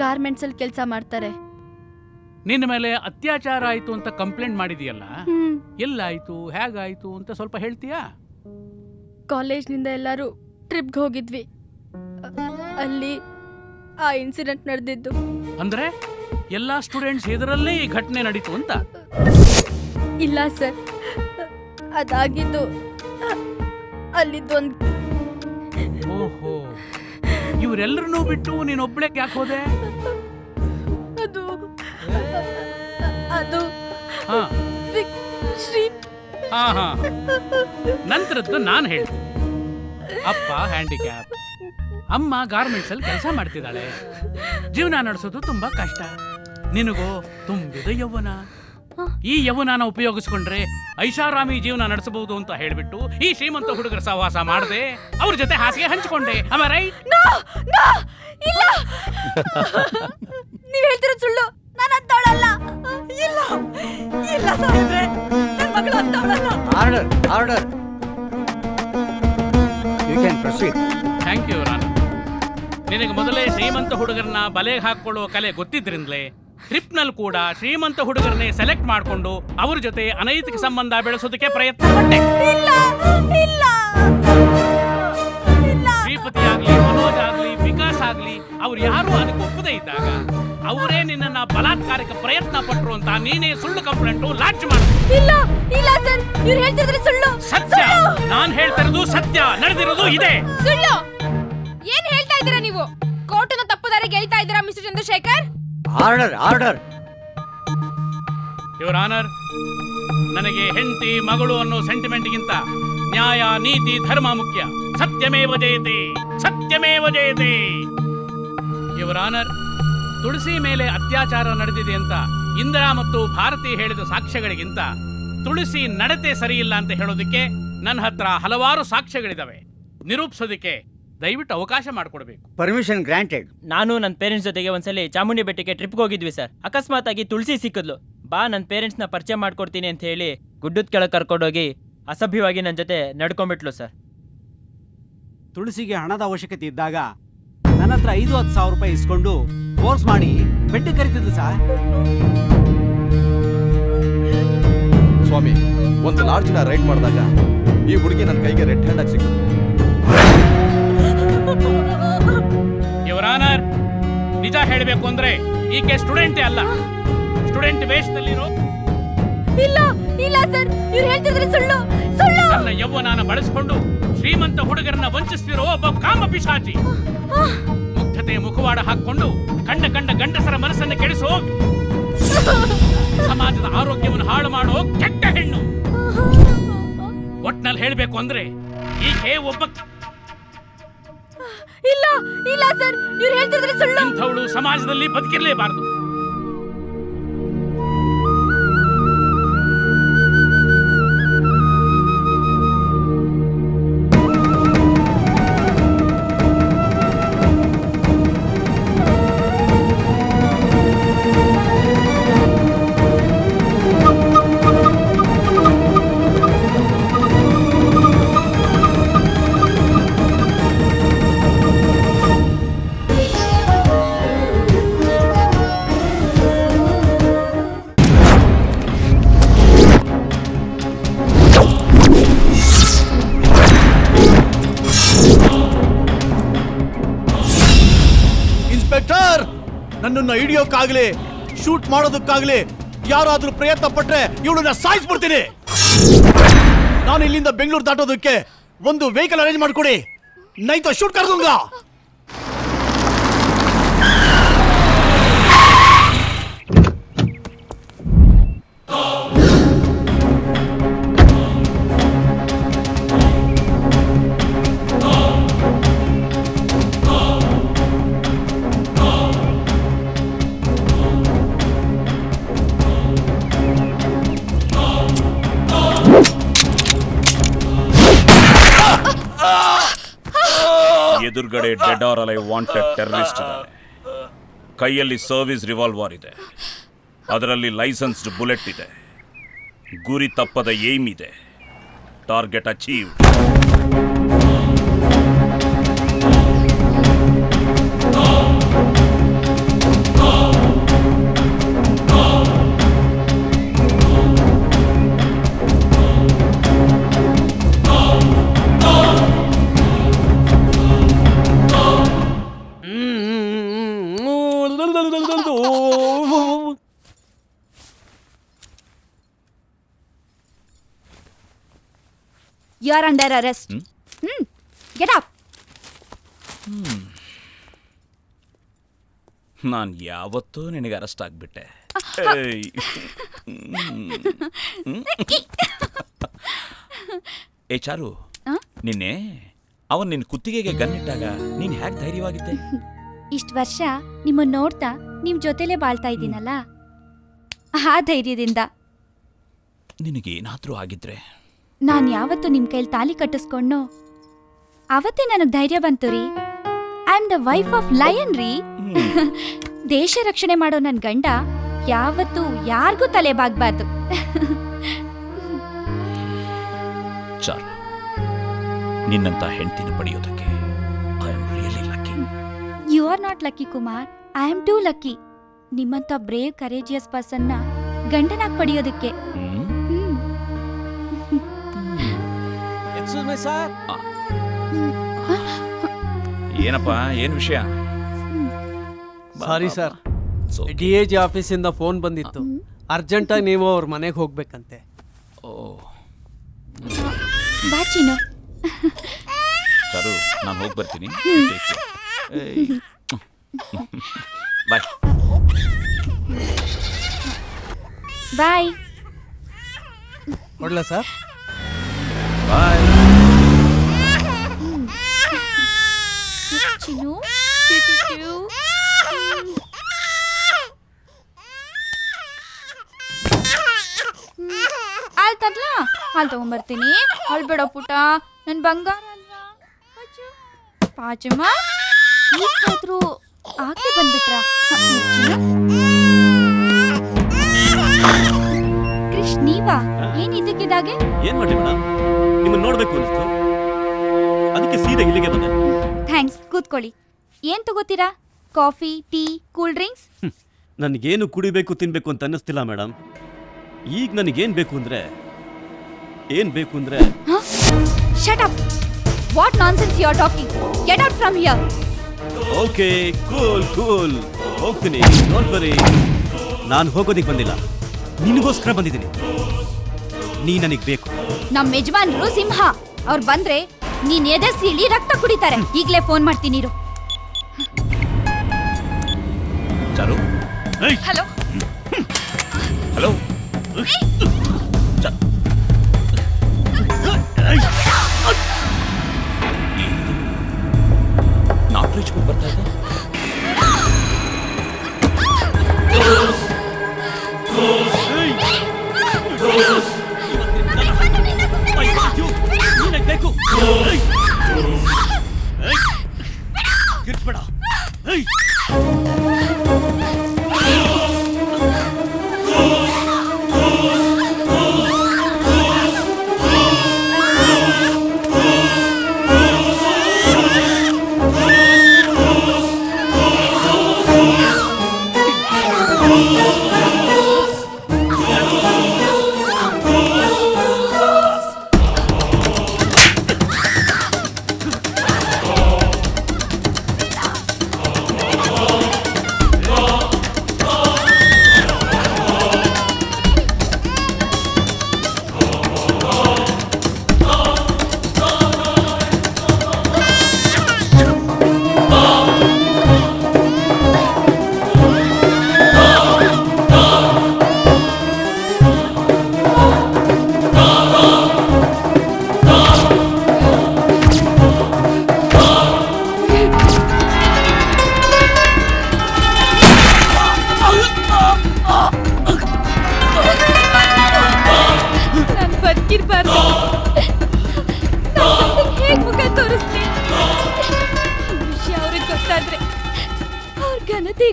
ಗಾರ್ಮೆಂಟ್ಸ್ ಅಲ್ಲಿ ಕೆಲಸ ಮಾಡ್ತಾರೆ. ನಿನ್ನ ಮೇಲೆ ಅತ್ಯಾಚಾರ ಆಯ್ತು ಅಂತ ಕಂಪ್ಲೇಂಟ್ ಮಾಡಿದೀಯಲ್ಲ, ಎಲ್ಲಾಯ್ತು, ಹೇಗಾಯ್ತು ಅಂತ ಸ್ವಲ್ಪ ಹೇಳ್ತೀಯಾ? ಕಾಲೇಜ್ನಿಂದ ಎಲ್ಲರೂ ಟ್ರಿಪ್ಗೆ ಹೋಗಿದ್ವಿ. ಅಲ್ಲಿ ಆ ಇನ್ಸಿಡೆಂಟ್ ನಡೆದಿದ್ದು. ಅಂದ್ರೆ ಎಲ್ಲಾ ಸ್ಟೂಡೆಂಟ್ಸ್ ಎದುರಲ್ಲೇ ಈ ಘಟನೆ ನಡೀತು ಅಂತ? ಇಲ್ಲ ಸರ್, ಅದಾಗಿದ್ದು ಅಲ್ಲಿದ್ದೊಂದು. ಓಹೋ, ಇವರೆಲ್ಲರನ್ನೂ ಬಿಟ್ಟು ನೀನೊಬ್ಳೆ ಯಾಕೆ ಹೋದೆ? ಅದು ಅದು ಹಾ ಶ್ರೀ. ಹಾ ಹಾ ನಂತರದ್ದು ನಾನು ಹೇಳ್ತೀನಿ. ಅಪ್ಪ ಹ್ಯಾಂಡಿಕ್ಯಾಪ್, ಅಮ್ಮ ಗಾರ್ಮೆಂಟ್ಸ್ ಅಲ್ಲಿ ಕೆಲಸ ಮಾಡ್ತಿದ್ದಾಳೆ. ಜೀವನ ನಡೆಸೋದು ತುಂಬಾ ಕಷ್ಟ. ನಿನಗೋ ತುಂಬಿದ ಯೌವನ. ಈ ಯೌವನನ ಉಪಯೋಗಿಸ್ಕೊಂಡ್ರೆ ಐಷಾರಾಮಿ ಜೀವನ ನಡೆಸಬಹುದು ಅಂತ ಹೇಳ್ಬಿಟ್ಟು ಈ ಶ್ರೀಮಂತ ಹುಡುಗರ ಸಹವಾಸ ಮಾಡದೆ ಅವ್ರ ಜೊತೆ ಹಾಸಿಗೆ ಹಂಚಿಕೊಂಡೆ. ರೈಟ್? ಇಲ್ಲ, ನೀವ್ ಹೇಳ್ತಿರೋದು ಸುಳ್ಳು. ನಾನು ಅಂತವಳಲ್ಲ. ಇಲ್ಲ ಇಲ್ಲ ಸಾಹೇಬ್ರೆ, ನನ್ನ ಮಗಳು ಅಂತವಳಲ್ಲ. Order order. You can proceed. Thank you ರಾನ್. ನಿನಗೆ ಮೊದಲೇ ಶ್ರೀಮಂತ ಹುಡುಗರನ್ನ ಬಲೆಗೆ ಹಾಕೊಳ್ಳುವ ಕಲೆ ಗೊತ್ತಿದ್ರಿಂದಲೇ ಟ್ರಿಪ್ನಲ್ಲಿ ಕೂಡ ಶ್ರೀಮಂತ ಹುಡುಗರನ್ನೇ ಸೆಲೆಕ್ಟ್ ಮಾಡಿಕೊಂಡು ಅವ್ರ ಜೊತೆ ಅನೈತಿಕ ಸಂಬಂಧ ಬೆಳೆಸೋದಕ್ಕೆ ಪ್ರಯತ್ನ ಪಟ್ಟೆ. ಶ್ರೀಪತಿ ಆಗ್ಲಿ, ಮನೋಜ್ ಆಗ್ಲಿ, ವಿಕಾಸ್ ಆಗ್ಲಿ, ಅವ್ರು ಯಾರು ಅದಕ್ಕೆ ಒಪ್ಪದೇ ಇದ್ದಾಗ ಅವರೇ ನಿನ್ನ ಬಲಾತ್ಕಾರಕ್ಕೆ ಪ್ರಯತ್ನ ಪಟ್ರು ಅಂತ ನೀನೇ ಸುಳ್ಳು ಕಂಪ್ಲೇಂಟ್ ಲಾಂಚ್ ಮಾಡ. ಇಲ್ಲ ಇಲ್ಲ ಸರ್, ಇವ್ರು ಹೇಳ್ತಿದ್ರೆ ಸುಳ್ಳು. ಸತ್ಯ, ನಾನ್ ಹೇಳ್ತಿರೋದು ಸತ್ಯ. ನಡೆದಿರೋದು ಇದೆ. ಸುಳ್ಳು. ಏನ್ ಹೇಳ್ತಾ ಇದ್ದೀರಾ ನೀವು? ಕೋರ್ಟನ ತಪ್ಪುದಾರಿಗೆ ಗೆಲ್ತಾ ಇದ್ದೀರಾ mister Chandrashekar? Order order. Your honour, ನನಗೆ ಹೆಂಡತಿ ಮಗಳು ಅನ್ನೋ ಸೆಂಟಿಮೆಂಟ್ಗಿಂತ ನ್ಯಾಯ, ನೀತಿ, ಧರ್ಮ ಮುಖ್ಯ. ಸತ್ಯಮೇವ ಜಯತೆ, ಸತ್ಯಮೇವ ಜಯತೆ. ಯುವರ್ ಆನರ್, ತುಳಸಿ ಮೇಲೆ ಅತ್ಯಾಚಾರ ನಡೆದಿದೆ ಅಂತ ಇಂದಿರಾ ಮತ್ತು ಭಾರತಿ ಹೇಳಿದ ಸಾಕ್ಷ್ಯಗಳಿಗಿಂತ ತುಳಸಿ ನಡತೆ ಸರಿಯಿಲ್ಲ ಅಂತ ಹೇಳೋದಕ್ಕೆ ನನ್ನ ಹತ್ರ ಹಲವಾರು ಸಾಕ್ಷ್ಯಗಳಿದಾವೆ. ನಿರೂಪಿಸೋದಕ್ಕೆ ದಯವಿಟ್ಟು ಅವಕಾಶ ಮಾಡಿಕೊಡ್ಬೇಕು. Permission granted. ನಾನು ನನ್ನ ಪೇರೆಂಟ್ಸ್ ಜೊತೆಗೆ ಒಂದ್ಸಲಿ ಚಾಮುಂಡಿ ಬೆಟ್ಟಕ್ಕೆ ಟ್ರಿಪ್ಗೆ ಹೋಗಿದ್ವಿ ಸರ್. ಅಕಸ್ಮಾತ್ ಆಗಿ ತುಳಸಿ ಸಿಕ್ಕಿದ್ಲು. ಬಾ ನನ್ನ ಪೇರೆಂಟ್ಸ್ನ ಪರಿಚಯ ಮಾಡ್ಕೊಡ್ತೀನಿ ಅಂತ ಹೇಳಿ ಗುಡ್ಡದ ಕೆಳಗೆ ಕರ್ಕೊಂಡೋಗಿ ಅಸಭ್ಯವಾಗಿ ನನ್ನ ಜೊತೆ ನಡ್ಕೊಂಡ್ಬಿಟ್ಲು ಸರ್. ತುಳಸಿಗೆ ಹಣದ ಅವಶ್ಯಕತೆ ಇದ್ದಾಗ ನನ್ನ ಹತ್ರ 5-10 ಸಾವಿರ ರೂಪಾಯಿ ಇಸ್ಕೊಂಡು ಫೋರ್ಸ್ ಮಾಡಿ ಬೆಟ್ಟಕ್ಕೆ ಕರಿತಿದ್ಲು ಸರ್. ಸ್ವಾಮಿ, ಒಂದು ಲಾಡ್ಜ್ನ ರೈಡ್ ಮಾಡಿದಾಗ ಈ ಹುಡುಗಿ ನನ್ನ ಕೈಗೆ ರೆಡ್ ಹ್ಯಾಂಡ್ ಆಗಿ ಸಿಕ್ಕಿತು. ಯುವರ್ ಆನರ್, ನಿಜ ಹೇಳಬೇಕು ಅಂದ್ರೆ ಈಕೆ ಸ್ಟೂಡೆಂಟೇ ಅಲ್ಲ, ಸ್ಟೂಡೆಂಟ್ ವೇಷದಲ್ಲಿರೋ. ಇಲ್ಲ ಇಲ್ಲ ಸರ್, ಇವ್ರು ಹೇಳ್ತಿದ್ರೆ ಸುಳ್ಳು ಸುಳ್ಳು. ನನ್ನ ಯೌವನನ ಬಳಸಿಕೊಂಡು ಶ್ರೀಮಂತ ಹುಡುಗರನ್ನ ವಂಚಿಸ್ತಿರೋ ಒಬ್ಬ ಕಾಮ ಪಿಶಾಚಿ. ಮುಗ್ಧತೆ ಮುಖವಾಡ ಹಾಕೊಂಡು ಕಂಡ ಗಂಡಸರ ಮನಸ್ಸನ್ನು ಕೆಡಿಸೋ, ಸಮಾಜದ ಆರೋಗ್ಯವನ್ನು ಹಾಳು ಮಾಡೋ ಕೆಟ್ಟ ಹೆಣ್ಣು. ಒಟ್ನಲ್ಲಿ ಹೇಳ್ಬೇಕು ಅಂದ್ರೆ ಈಕೆ ಒಬ್ಬ ಇಲ್ಲ ಇಲ್ಲ ಸರ್, ಇವ್ರು ಹೇಳ್ತಿದ್ರೆ ಸುಳ್ಳು. ಇಂಥವಳು ಸಮಾಜದಲ್ಲಿ ಬದುಕಿರ್ಲೇಬಾರದು. ಇನ್ಸ್ಪೆಕ್ಟರ್, ನನ್ನನ್ನ ಹಿಡಿಯೋಕ್ಕಾಗ್ಲಿ ಶೂಟ್ ಮಾಡೋದಕ್ಕಾಗ್ಲಿ ಯಾರಾದ್ರೂ ಪ್ರಯತ್ನ ಪಟ್ರೆ ಇವಳನ್ನ ಸಾಯಿಸ್ಬಿಡ್ತೀನಿ. ನಾನು ಇಲ್ಲಿಂದ ಬೆಂಗಳೂರು ದಾಟೋದಕ್ಕೆ ಒಂದು ವೆಹಿಕಲ್ ಅರೇಂಜ್ ಮಾಡ್ಕೊಡಿ, ನೈತ ಶೂಟ್ ಕರ್ದುಂಗ. ಎದುರುಗಡೆ dead R alive wanted terrorist ಇದ್ದಾನೆ. ಕೈಯಲ್ಲಿ ಸರ್ವಿಸ್ ರಿವಾಲ್ವರ್ ಇದೆ, ಅದರಲ್ಲಿ ಲೈಸೆನ್ಸ್ಡ್ ಬುಲೆಟ್ ಇದೆ. ಗುರಿ ತಪ್ಪದ ಏಮ್ ಇದೆ. Target achieve. You are under arrest. Get up. ನಾನು ಯಾವತ್ತೂ ನಿನಗೆ ಅರೆಸ್ಟ್ ಆಗ್ಬಿಟ್ಟೆ. ಏ ಚಾರು, ನಿನ್ನೆ ಅವನ್ ನಿನ್ ಕುತ್ತಿಗೆಗೆ ಗನ್ನಿಟ್ಟಾಗ ನೀನ್ ಹ್ಯಾಕ್ ಧೈರ್ಯವಾಗಿದ್ದೆ? ಇಷ್ಟು ವರ್ಷ ನಿಮ್ಮನ್ನ ನೋಡ್ತಾ ನಿಮ್ ಜೊತೆಲೇ ಬಾಳ್ತಾ ಇದ್ದೀನಲ್ಲ, ಆ ಧೈರ್ಯದಿಂದ. ನಿನಗೇನಾದ್ರೂ ಆಗಿದ್ರೆ ನಾನ್ ಯಾವತ್ತು ನಿಮ್ ಕೈಲಿ ತಾಲಿ ಕಟ್ಟಿಸ್ಕೊಂಡು ಅವತ್ತೇ ನನಗ್ ಧೈರ್ಯ ಬಂತು ರೀ. I am the wife of lion ರೀ. ದೇಶ ರಕ್ಷಣೆ ಮಾಡೋ ನನ್ ಗಂಡ ಯಾವತ್ತೂ ಯಾರಿಗೂ ತಲೆ ಬಾಗ್ಬಾರ್ದು. ಚಾರು, ನಿನ್ನಂತ ಹೆಂಡತಿನ ಪಡೆಯೋದಕ್ಕೆ I am really lucky. You are not lucky Kumar, I am too lucky. ನಿಮ್ಮಂತ ಬ್ರೇವ್ ಕರೇಜಿಯಸ್ ಪರ್ಸನ್ನ ಗಂಡನಾಗ್ ಪಡೆಯೋದಕ್ಕೆ. ಏನಪ್ಪ, ಏನ್ ವಿಷಯ? ಸಾರಿ ಸರ್, DAG ಆಫೀಸಿಂದ ಫೋನ್ ಬಂದಿತ್ತು. ಅರ್ಜೆಂಟಾಗಿ ನೀವು ಅವ್ರ ಮನೆಗೆ ಹೋಗ್ಬೇಕಂತೆ. ಬಾ ಚಿನ್ನು. ಚಾರು, ನಾನು ಹೋಗಿ ಬರ್ತೀನಿ. ಬಾಯ್ ಬಾಯ್. ಕೊಡ್ಲಾ ಸರ್? ಬಾಯ್. ಚಿನ್ನು ಹಾಲ್ ತರ್ಲಾ? ಹಾಲ್ ತಗೊಂಬರ್ತೀನಿ. ಅಳ್ಬೇಡ ಪುಟ, ನನ್ ಬಂಗಾರ ಅಲ್ವಾ. ಪಾಚಮ್ಮ ಈಗಾದ್ರೂ ಆಕೆ ಬಂದ್ಬಿಟ್ರ? ಕೃಷ್ಣ, ನೀವಾ? ಏನ್ ಇದಕ್ಕಿದಾಗೆ? ಏನ್ ಮಾಡಿ ಮೇಡಮ್, ನಿಮ್ಮನ್ನ ನೋಡ್ಬೇಕು ಅನಿಸ್ತು, ಅದಕ್ಕೆ ಸೀದಾ ಇಲ್ಲಿಗೆ ಬಂದೆ. ಥ್ಯಾಂಕ್ಸ್, ಕೂತ್ಕೊಳ್ಳಿ. ಏನ್ ತಗೋತೀರಾ? Coffee, tea, cool drinks? ನನಗೇನು ಕುಡಿಬೇಕು ತಿನ್ಬೇಕು ಅಂತ ಅನ್ನಿಸ್ತಿಲ್ಲ ಮೇಡಮ್. ಈಗ ನನಗೇನ್ ಬೇಕು ಅಂದ್ರೆ shut up. What nonsense you are talking? Get out from here. Okay, cool ಹೋಗ್ತೀನಿ, ಡೋಂಟ್ ವರಿ. ನಾನು ಹೋಗೋದಿಕ್ ಬಂದಿಲ್ಲ, ನಿನಗೋಸ್ಕರ ಬಂದಿದ್ದೀನಿ. ನೀ ನನಗ್ ಬೇಕು. ನಮ್ ಯಜಮಾನ್ರು ಸಿಂಹ, ಅವ್ರು ಬಂದ್ರೆ ನೀನ್ ಎದೆ ಸೀಳಿ ರಕ್ತ ಕುಡಿತಾರೆ. ಈಗ್ಲೇ ಫೋನ್ ಮಾಡ್ತೀನಿ ಇರು. Charu. Hello hello. Switchboard ಬರ್ತಾ ಇದೆ. ಬೇಕು ಕಿರ್ಚ್ಬೇಡ.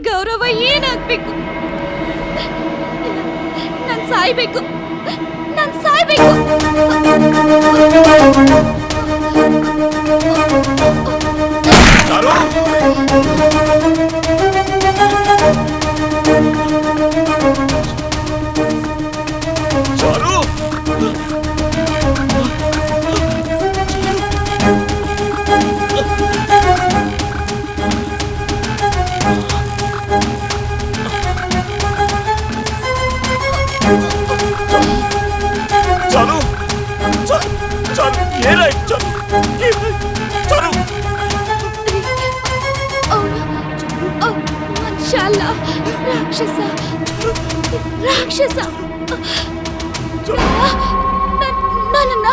ಗೌರವ ಏನಾಗ್ಬೇಕು? ನಾನ್ ಸಾಯ್ಬೇಕು, ನಾನ್ ಸಾಯ್ಬೇಕು. ರಾಕ್ಷಸ ರಾಕ್ಷಸ ನನ್ನನ್ನ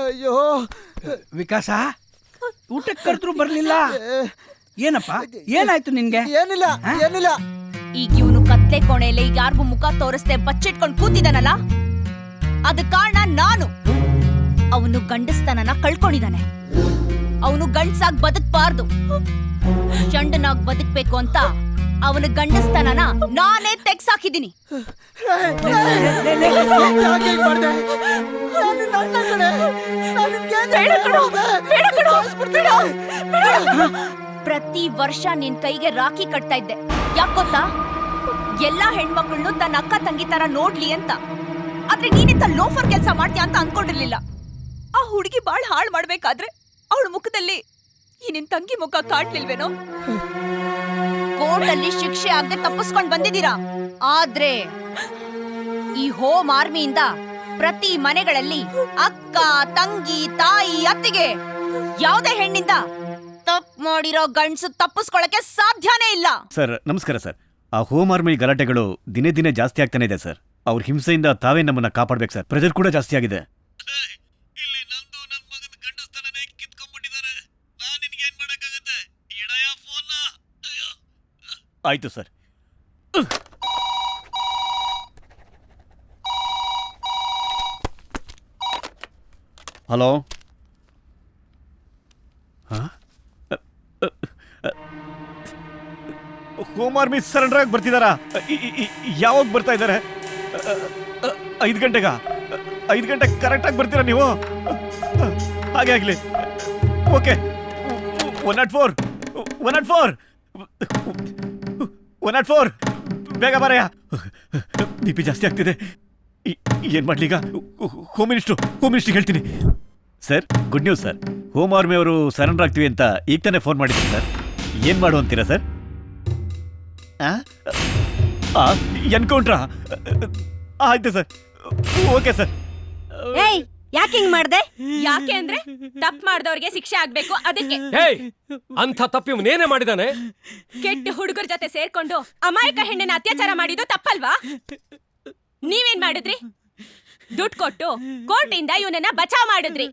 ಅಯ್ಯೋ ವಿಕಾಸ, ಊಟಕ್ಕೆ ಕರೆದ್ರು ಬರ್ಲಿಲ್ಲ. ಏನಪ್ಪ, ಏನಾಯ್ತು ನಿನ್ಗೆ? ಏನಿಲ್ಲ ಏನಿಲ್ಲ. ಈಗ ಇವನು ಕತ್ಲೆ ಕೋಣೆಯಲ್ಲಿ ಯಾರಿಗೂ ಮುಖ ತೋರಿಸ್ದೆ ಬಚ್ಚಿಟ್ಕೊಂಡು ಕೂತಿದಾನಲ್ಲ, ಅದ ಕಾರಣ ನಾನು. ಅವನು ಗಂಡಸ್ತನನ ಕಳ್ಕೊಂಡಿದ್ದಾನೆ. ಅವನು ಗಂಡಸಾಗ್ ಬದುಕಬಾರ್ದು, ಚಂಡನಾಗ್ ಬದುಕ್ಬೇಕು ಅಂತ ಅವನ ಗಂಡಸ್ತನನ ನಾನೇ ತೆಗ್ಸಾಕಿದ್ದೀನಿ. ಪ್ರತಿ ವರ್ಷ ನಿನ್ ಕೈಗೆ ರಾಖಿ ಕಟ್ತಾ ಇದ್ದೆ. ಯಾಕೊತ್ತಾ? ಎಲ್ಲಾ ಹೆಣ್ಮಕ್ಳನ್ನು ತನ್ನ ಅಕ್ಕ ತಂಗಿ ತರ ನೋಡ್ಲಿ ಅಂತ. ಆದ್ರೆ ನೀನಿಂತ ಲೋಫರ್ ಕೆಲ್ಸ ಮಾಡ್ತೀಯ ಅಂತ ಅನ್ಕೊಂಡಿರ್ಲಿಲ್ಲ. ಆ ಹುಡುಗಿ ಬಾಳ್ ಹಾಳ್ ಮಾಡ್ಬೇಕಾದ್ರೆ ಅವಳ ಮುಖದಲ್ಲಿ ಈ ನಿನ್ ತಂಗಿ ಮುಖ ಕಾಣ್ಲಿಲ್ವೇನೋ? ಕೋರ್ಟಲ್ಲಿ ಶಿಕ್ಷೆ ಆಗದೆ ತಪ್ಪಿಸ್ಕೊಂಡ್ ಬಂದಿದ್ದೀರಾ. ಆದ್ರೆ ಈ ಹೋಮ್ ಆರ್ಮಿಯಿಂದ ಪ್ರತಿ ಮನೆಗಳಲ್ಲಿ ಅಕ್ಕ, ತಂಗಿ, ತಾಯಿ, ಅತ್ತಿಗೆ ಯಾವುದೇ ಹೆಣ್ಣಿಂದ ತಪ್ಪು ಮಾಡಿರೋ ಗಂಡಸು ತಪ್ಪಿಸ್ಕೊಳಕ್ಕೆ ಸಾಧ್ಯನೇ ಇಲ್ಲ. ಸರ್ ನಮಸ್ಕಾರ ಸರ್. ಆ ಹೋಮ್ ಆರ್ಮಿ ಗಲಾಟೆಗಳು ದಿನೇ ದಿನೇ ಜಾಸ್ತಿ ಆಗ್ತಾನೆ ಇದೆ ಸರ್. ಅವ್ರ ಹಿಂಸೆಯಿಂದ ತಾವೇ ನಮ್ಮನ್ನ ಕಾಪಾಡ್ಬೇಕು ಸರ್. ಪ್ರೆಷರ್ ಕೂಡ ಜಾಸ್ತಿ ಆಗಿದೆ. ಆಯ್ತು sir. Hello. Home army surrender ಆಗಿ ಬರ್ತಿದಾರಾ? ಯಾವಾಗ ಬರ್ತಾ ಇದ್ದಾರೆ? 5 ಗಂಟೆಗ? 5 ಗಂಟೆ ಕರೆಕ್ಟಾಗಿ ಬರ್ತೀರಾ ನೀವು? ಹಾಗೆ ಆಗಲಿ. ಓಕೆ. 104 104 104 ಬೇಗ ಬರಯ್ಯ. ಬಿ ಪಿ ಜಾಸ್ತಿ ಆಗ್ತಿದೆ. ಏನ್ ಮಾಡ್ಲಿ ಈಗ? ಹೋಮ್ ಮಿನಿಸ್ಟ್ರಿಗೆ ಹೇಳ್ತೀನಿ. Sir, good news sir. Home army ಅವರು ಸರೆಂಡರ್ ಆಗ್ತೀವಿ ಅಂತ ಈಗ ತಾನೇ ಫೋನ್ ಮಾಡಿದ್ರು ಸರ್. ಏನ್ ಮಾಡು ಅಂತೀರಾ ಸರ್? ಎನ್ಕೌಂಟ್ರಾ? ಆಯ್ತು ಸರ್, ಓಕೆ ಸರ್. ಏಯ್, ಯಾಕೆ ಹಿಂಗ್ ಮಾಡ್ದೆ? ಯಾಕೆ ಅಂದ್ರೆ ತಪ್ಪು ಮಾಡಿದವ್ರಿಗೆ ಶಿಕ್ಷೆ ಆಗ್ಬೇಕು, ಅದಕ್ಕೆ. ಹೇಯ್, ಅಂಥ ತಪ್ಪು ಇವನೇನೇ ಮಾಡಿದಾನೆ? ಕೆಟ್ಟ ಹುಡುಗರ ಜೊತೆ ಸೇರ್ಕೊಂಡು ಅಮಾಯಕ ಹೆಣ್ಣನ್ನ ಅತ್ಯಾಚಾರ ಮಾಡಿದ್ದು ತಪ್ಪಲ್ವಾ? ನೀವೇನ್ ಮಾಡಿದ್ರಿ? ದುಡ್ಡು ಕೊಟ್ಟು ಕೋರ್ಟ್ ಇಂದ ಇವನನ್ನ ಬಚಾವ್ ಮಾಡಿದ್ರಿ.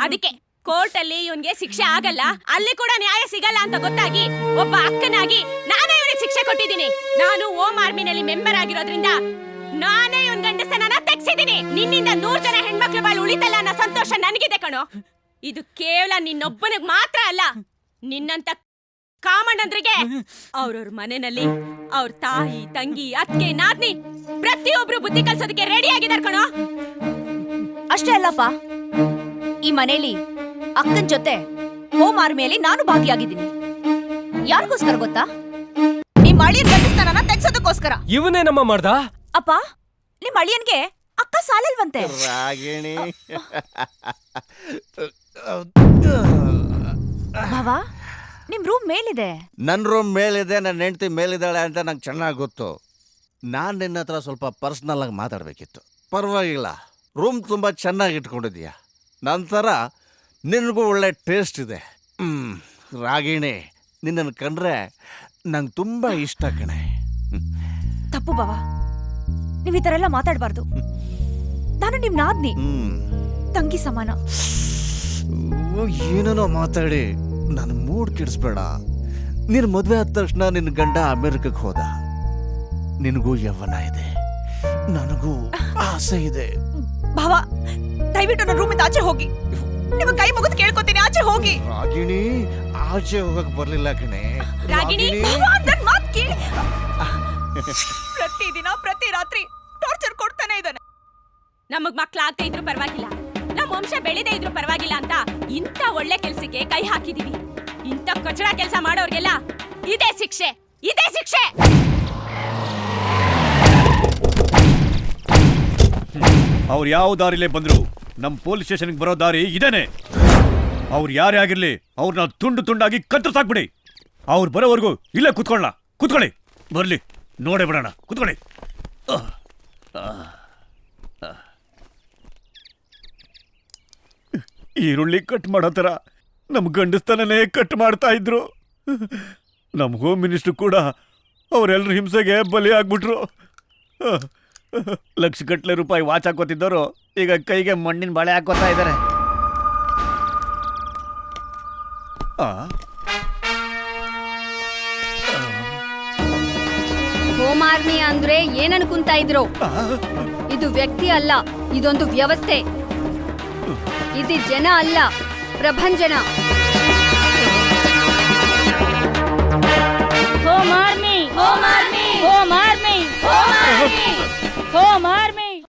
ಅದಕ್ಕೆ ಕೋರ್ಟ್ ಅಲ್ಲಿ ಇವನ್ಗೆ ಶಿಕ್ಷೆ ಆಗಲ್ಲ, ಅಲ್ಲಿ ಕೂಡ ನ್ಯಾಯ ಸಿಗಲ್ಲ ಅಂತ ಗೊತ್ತಾಗಿ ಒಬ್ಬ ಅಕ್ಕನಾಗಿ ನಾನೇ ಇವನಿಗೆ ಶಿಕ್ಷೆ ಕೊಟ್ಟಿದ್ದೀನಿ. ನಾನು ಹೋಮ್ ಆರ್ಮಿನಲ್ಲಿ ಮೆಂಬರ್ ಆಗಿರೋದ್ರಿಂದ ನಾನೇ ಇವನ್ ಗಂಡಸನ ತೆಗ್ಸಿದ್ದೀನಿ. ನಿನ್ನಿಂದ 100 ಜನ ಹೆಣ್ಮಕ್ಳು ಬಾಳು ಉಳಿತಲ್ಲ ಅನ್ನೋ ಸಂತೋಷ ನನಗಿದೆ ಕಣೋ. ಇದು ಕೇವಲ ನಿನ್ನೊಬ್ಬನಿಗೆ ಮಾತ್ರ ಅಲ್ಲ, ನಿನ್ನಂತ ಕಾಮಣ್ಣಂದ್ರಿಗೆ ಅವ್ರವ್ರ ಮನೆಯಲ್ಲಿ ಅವ್ರ ತಾಯಿ, ತಂಗಿ, ಅತ್ತೆ, ನಾದ್ನಿ ಪ್ರತಿಯೊಬ್ರು ಬುದ್ಧಿ ಕಲ್ಸೋದಕ್ಕೆ ರೆಡಿ ಆಗಿದಾರ ಕಣೋ. ಅಷ್ಟೇ ಅಲ್ಲಪ್ಪ, ಈ ಮನೇಲಿ ಅಕ್ಕನ ಜೊತೆ ಹೋಮ್ ಆರ್ಮಿಯಲ್ಲಿ ನಾನು ಭಾಗಿಯಾಗಿದ್ದೀನಿ. ಯಾರಿಗೋಸ್ಕರ ಗೊತ್ತಾ? ನಿಮ್ ಅಳಿಯನ್ ಗಂಡಸ್ತಾನ ತೆಗ್ಸೋದಕ್ಕೋಸ್ಕರ. ಇವನೇ ನಮ್ಮ ಮಾಡ್ದ? ಅಪ್ಪ, ನಿಮ್ ಅಳಿಯನ್ಗೆ ಅಕ್ಕ ಸಾಲಲ್ವಂತೆ. ರಾಗಿಣಿ, ಭಾವ, ನಿಮ್ ರೂಮ್ ಮೇಲಿದೆ. ನನ್ನ ರೂಮ್ ಮೇಲಿದೆ, ನನ್ನ ಹೆಂಡತಿ ಮೇಲಿದ್ದಾಳೆ ಅಂತ ನಂಗೆ ಚೆನ್ನಾಗಿ ಗೊತ್ತು. ನಾನು ನಿನ್ನ ಹತ್ರ ಸ್ವಲ್ಪ ಪರ್ಸ್ನಲ್ ಆಗಿ ಮಾತಾಡಬೇಕಿತ್ತು. ಪರವಾಗಿಲ್ಲ, ರೂಮ್ ತುಂಬ ಚೆನ್ನಾಗಿ ಇಟ್ಕೊಂಡಿದ್ದೀಯ. ನಂತರ ನಿನಗೂ ಒಳ್ಳೆ ಟೇಸ್ಟ್ ಇದೆ. ರಾಗಿಣಿ, ನಿನ್ನನ್ನು ಕಂಡ್ರೆ ನಂಗೆ ತುಂಬ ಇಷ್ಟ ಕಣೆ. ತಪ್ಪು ಬಾವ, ನೀವ್ ಈ ತರ ಎಲ್ಲ ಮಾತಾಡಬಾರ್ದು. ನಾನು ನಿಮ್ ನಾದ್ನಿ, ತಂಗಿ ಸಮಾನ. ಏನೇನೋ ಮಾತಾಡಿ ನನ್ನ ಮೂಡ್ ಕೆಡಿಸ್ಬೇಡ. ನಿನ್ನ ಮದುವೆ ಆದ ತಕ್ಷಣ ನಿನ್ನ ಗಂಡ ಅಮೆರಿಕಕ್ಕೆ ಹೋದ. ನಿನಗೂ ಯವ್ವನ ಇದೆ, ನನಗೂ ಆಸೆ ಇದೆ. ಭಾವ, ದಯವಿಟ್ಟು ನನ್ನ ರೂಮಿಂದ ಆಚೆ ಹೋಗಿ. ನಿಮ್ಮ ಕೈ ಮುಗಿದು ಕೇಳ್ಕೊತೀನಿ, ಆಚೆ ಹೋಗಿ. ರಾಗಿಣಿ, ಆಚೆ ಹೋಗಕ್ ಬರ್ಲಿಲ್ಲ ಕಣೆ. ರಾಗಿಣಿ, ನನ್ ಮಾತ್ ಕೇಳಿ. ಪ್ರತಿದಿನ ಪ್ರತಿ ರಾತ್ರಿ ಟಾರ್ಚರ್ ಕೊಡ್ತಾನೆ ಇದ್ದಾನೆ. ನಮಗ್ ಮಕ್ಳಾಗ್ತಾ ಇದ್ರು ಪರವಾಗಿಲ್ಲ, ನಮ್ಮ ವಂಶ ಬೆಳೆದೇ ಇದ್ರು ಪರವಾಗಿಲ್ಲ ಅಂತ ಇಂಥ ಒಳ್ಳೆ ಕೆಲ್ಸಕ್ಕೆ ಕೈ ಹಾಕಿದೀವಿ. ಇಂಥ ಕಚಡ ಕೆಲಸ ಮಾಡೋರ್ಗೆಲ್ಲ ಇದೇ ಶಿಕ್ಷೆ, ಇದೇ ಶಿಕ್ಷೆ. ಅವ್ರು ಯಾವ ದಾರಿಲೇ ಬಂದ್ರು ನಮ್ ಪೊಲೀಸ್ ಸ್ಟೇಷನ್ಗೆ ಬರೋ ದಾರಿ ಇದೇನೆ. ಅವ್ರು ಯಾರೇ ಆಗಿರ್ಲಿ, ಅವ್ರನ್ನ ತುಂಡು ತುಂಡಾಗಿ ಕತ್ತರಿಸಾಕ್ಬಿಡಿ. ಅವ್ರು ಬರೋವರೆಗೂ ಇಲ್ಲೇ ಕುತ್ಕೊಳ್ಳಿ. ಬರ್ಲಿ, ನೋಡೇ ಬಿಡೋಣ. ಕುತ್ಕೊಳ್ಳಿ. ಈರುಳ್ಳಿ ಕಟ್ ಮಾಡೋ ಥರ ನಮ್ಮ ಗಂಡಸ್ತನೇ ಕಟ್ ಮಾಡ್ತಾ ಇದ್ರು. ನಮ್ಮ ಹೋಮ್ ಮಿನಿಸ್ಟ್ರು ಕೂಡ ಅವರೆಲ್ಲರ ಹಿಂಸೆಗೆ ಬಲಿ ಆಗ್ಬಿಟ್ರು. ಲಕ್ಷಗಟ್ಟಲೆ ರೂಪಾಯಿ ವಾಚ್ ಹಾಕೋತಿದ್ದವರು ಈಗ ಕೈಗೆ ಮಣ್ಣಿನ ಬಳೆ ಹಾಕೋತಾ ಇದ್ದಾರೆ. ಹೋಮ್ ಆರ್ಮಿ ಅಂದ್ರೆ ಏನ್ ಅನ್ಕೊಂತಾ ಇದ್ರು? ಇದು ವ್ಯಕ್ತಿ ಅಲ್ಲ, ಇದೊಂದು ವ್ಯವಸ್ಥೆ. ಇದು ಜನ ಅಲ್ಲ, ಪ್ರಭಂಜನ.